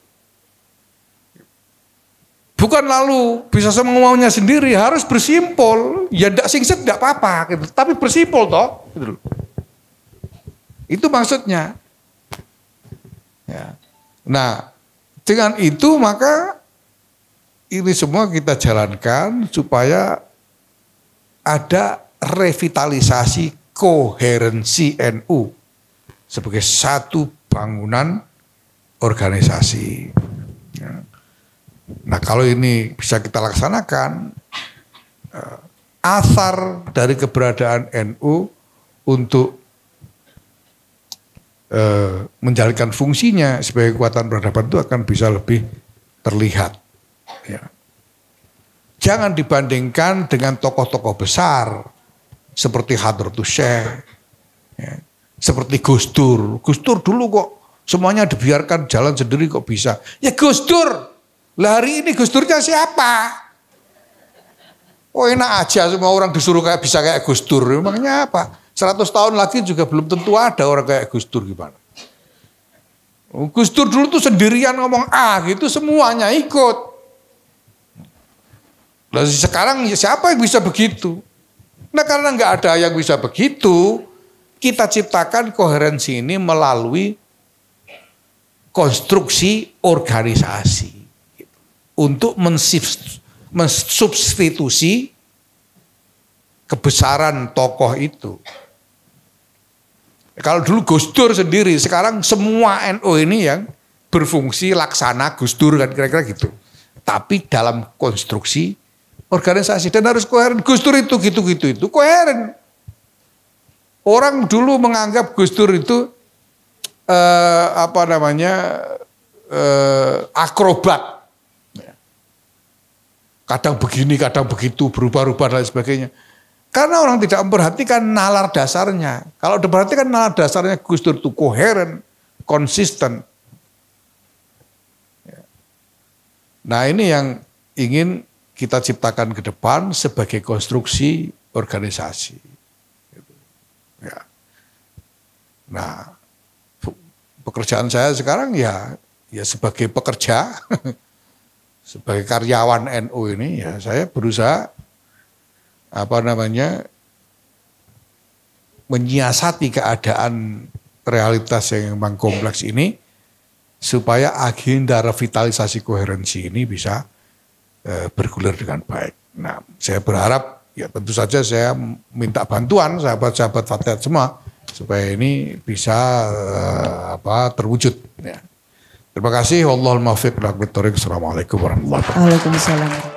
Bukan lalu bisa semaunya sendiri, harus bersimpul. Ya tidak singset tidak apa-apa, gitu. Tapi bersimpul toh. Gitu. Itu maksudnya. Ya. Nah, dengan itu maka ini semua kita jalankan supaya ada revitalisasi koherensi NU sebagai satu bangunan organisasi. Ya. Nah kalau ini bisa kita laksanakan, asar dari keberadaan NU untuk menjalankan fungsinya sebagai kekuatan peradaban itu akan bisa lebih terlihat. Ya. Jangan dibandingkan dengan tokoh-tokoh besar seperti Hadratus Syekh, ya. Seperti Gus Dur. Gus Dur dulu kok semuanya dibiarkan jalan sendiri kok bisa. Ya Gus Dur. Lah hari ini Gus Durnya siapa? Oh enak aja semua orang disuruh kayak bisa kayak Gus Dur. Emangnya apa? 100 tahun lagi juga belum tentu ada orang kayak Gus Dur gimana. Gus Dur dulu tuh sendirian ngomong gitu semuanya ikut. Lalu sekarang ya siapa yang bisa begitu? Nah karena nggak ada yang bisa begitu, kita ciptakan koherensi ini melalui konstruksi organisasi. Untuk mensubstitusi kebesaran tokoh itu. Kalau dulu Gus Dur sendiri, sekarang semua NU ini yang berfungsi laksana Gus Dur kan kira-kira gitu. Tapi dalam konstruksi organisasi dan harus koheren. Gus Dur itu gitu-gitu itu koheren. Orang dulu menganggap Gus Dur itu akrobat. Kadang begini, kadang begitu, berubah-ubah dan sebagainya. Karena orang tidak memperhatikan nalar dasarnya. Kalau diperhatikan nalar dasarnya Gus Dur itu koheren, konsisten. Nah ini yang ingin kita ciptakan ke depan sebagai konstruksi organisasi. Ya. Nah pekerjaan saya sekarang ya sebagai pekerja, sebagai karyawan NU ini ya saya berusaha menyiasati keadaan realitas yang memang kompleks ini supaya agenda revitalisasi koherensi ini bisa bergulir dengan baik. Nah, saya berharap ya tentu saja saya minta bantuan sahabat-sahabat Fatihat semua supaya ini bisa terwujud. Ya. Terima kasih. Wallahul muwaffiq. Assalamualaikum warahmatullahi wabarakatuh. Waalaikumsalam.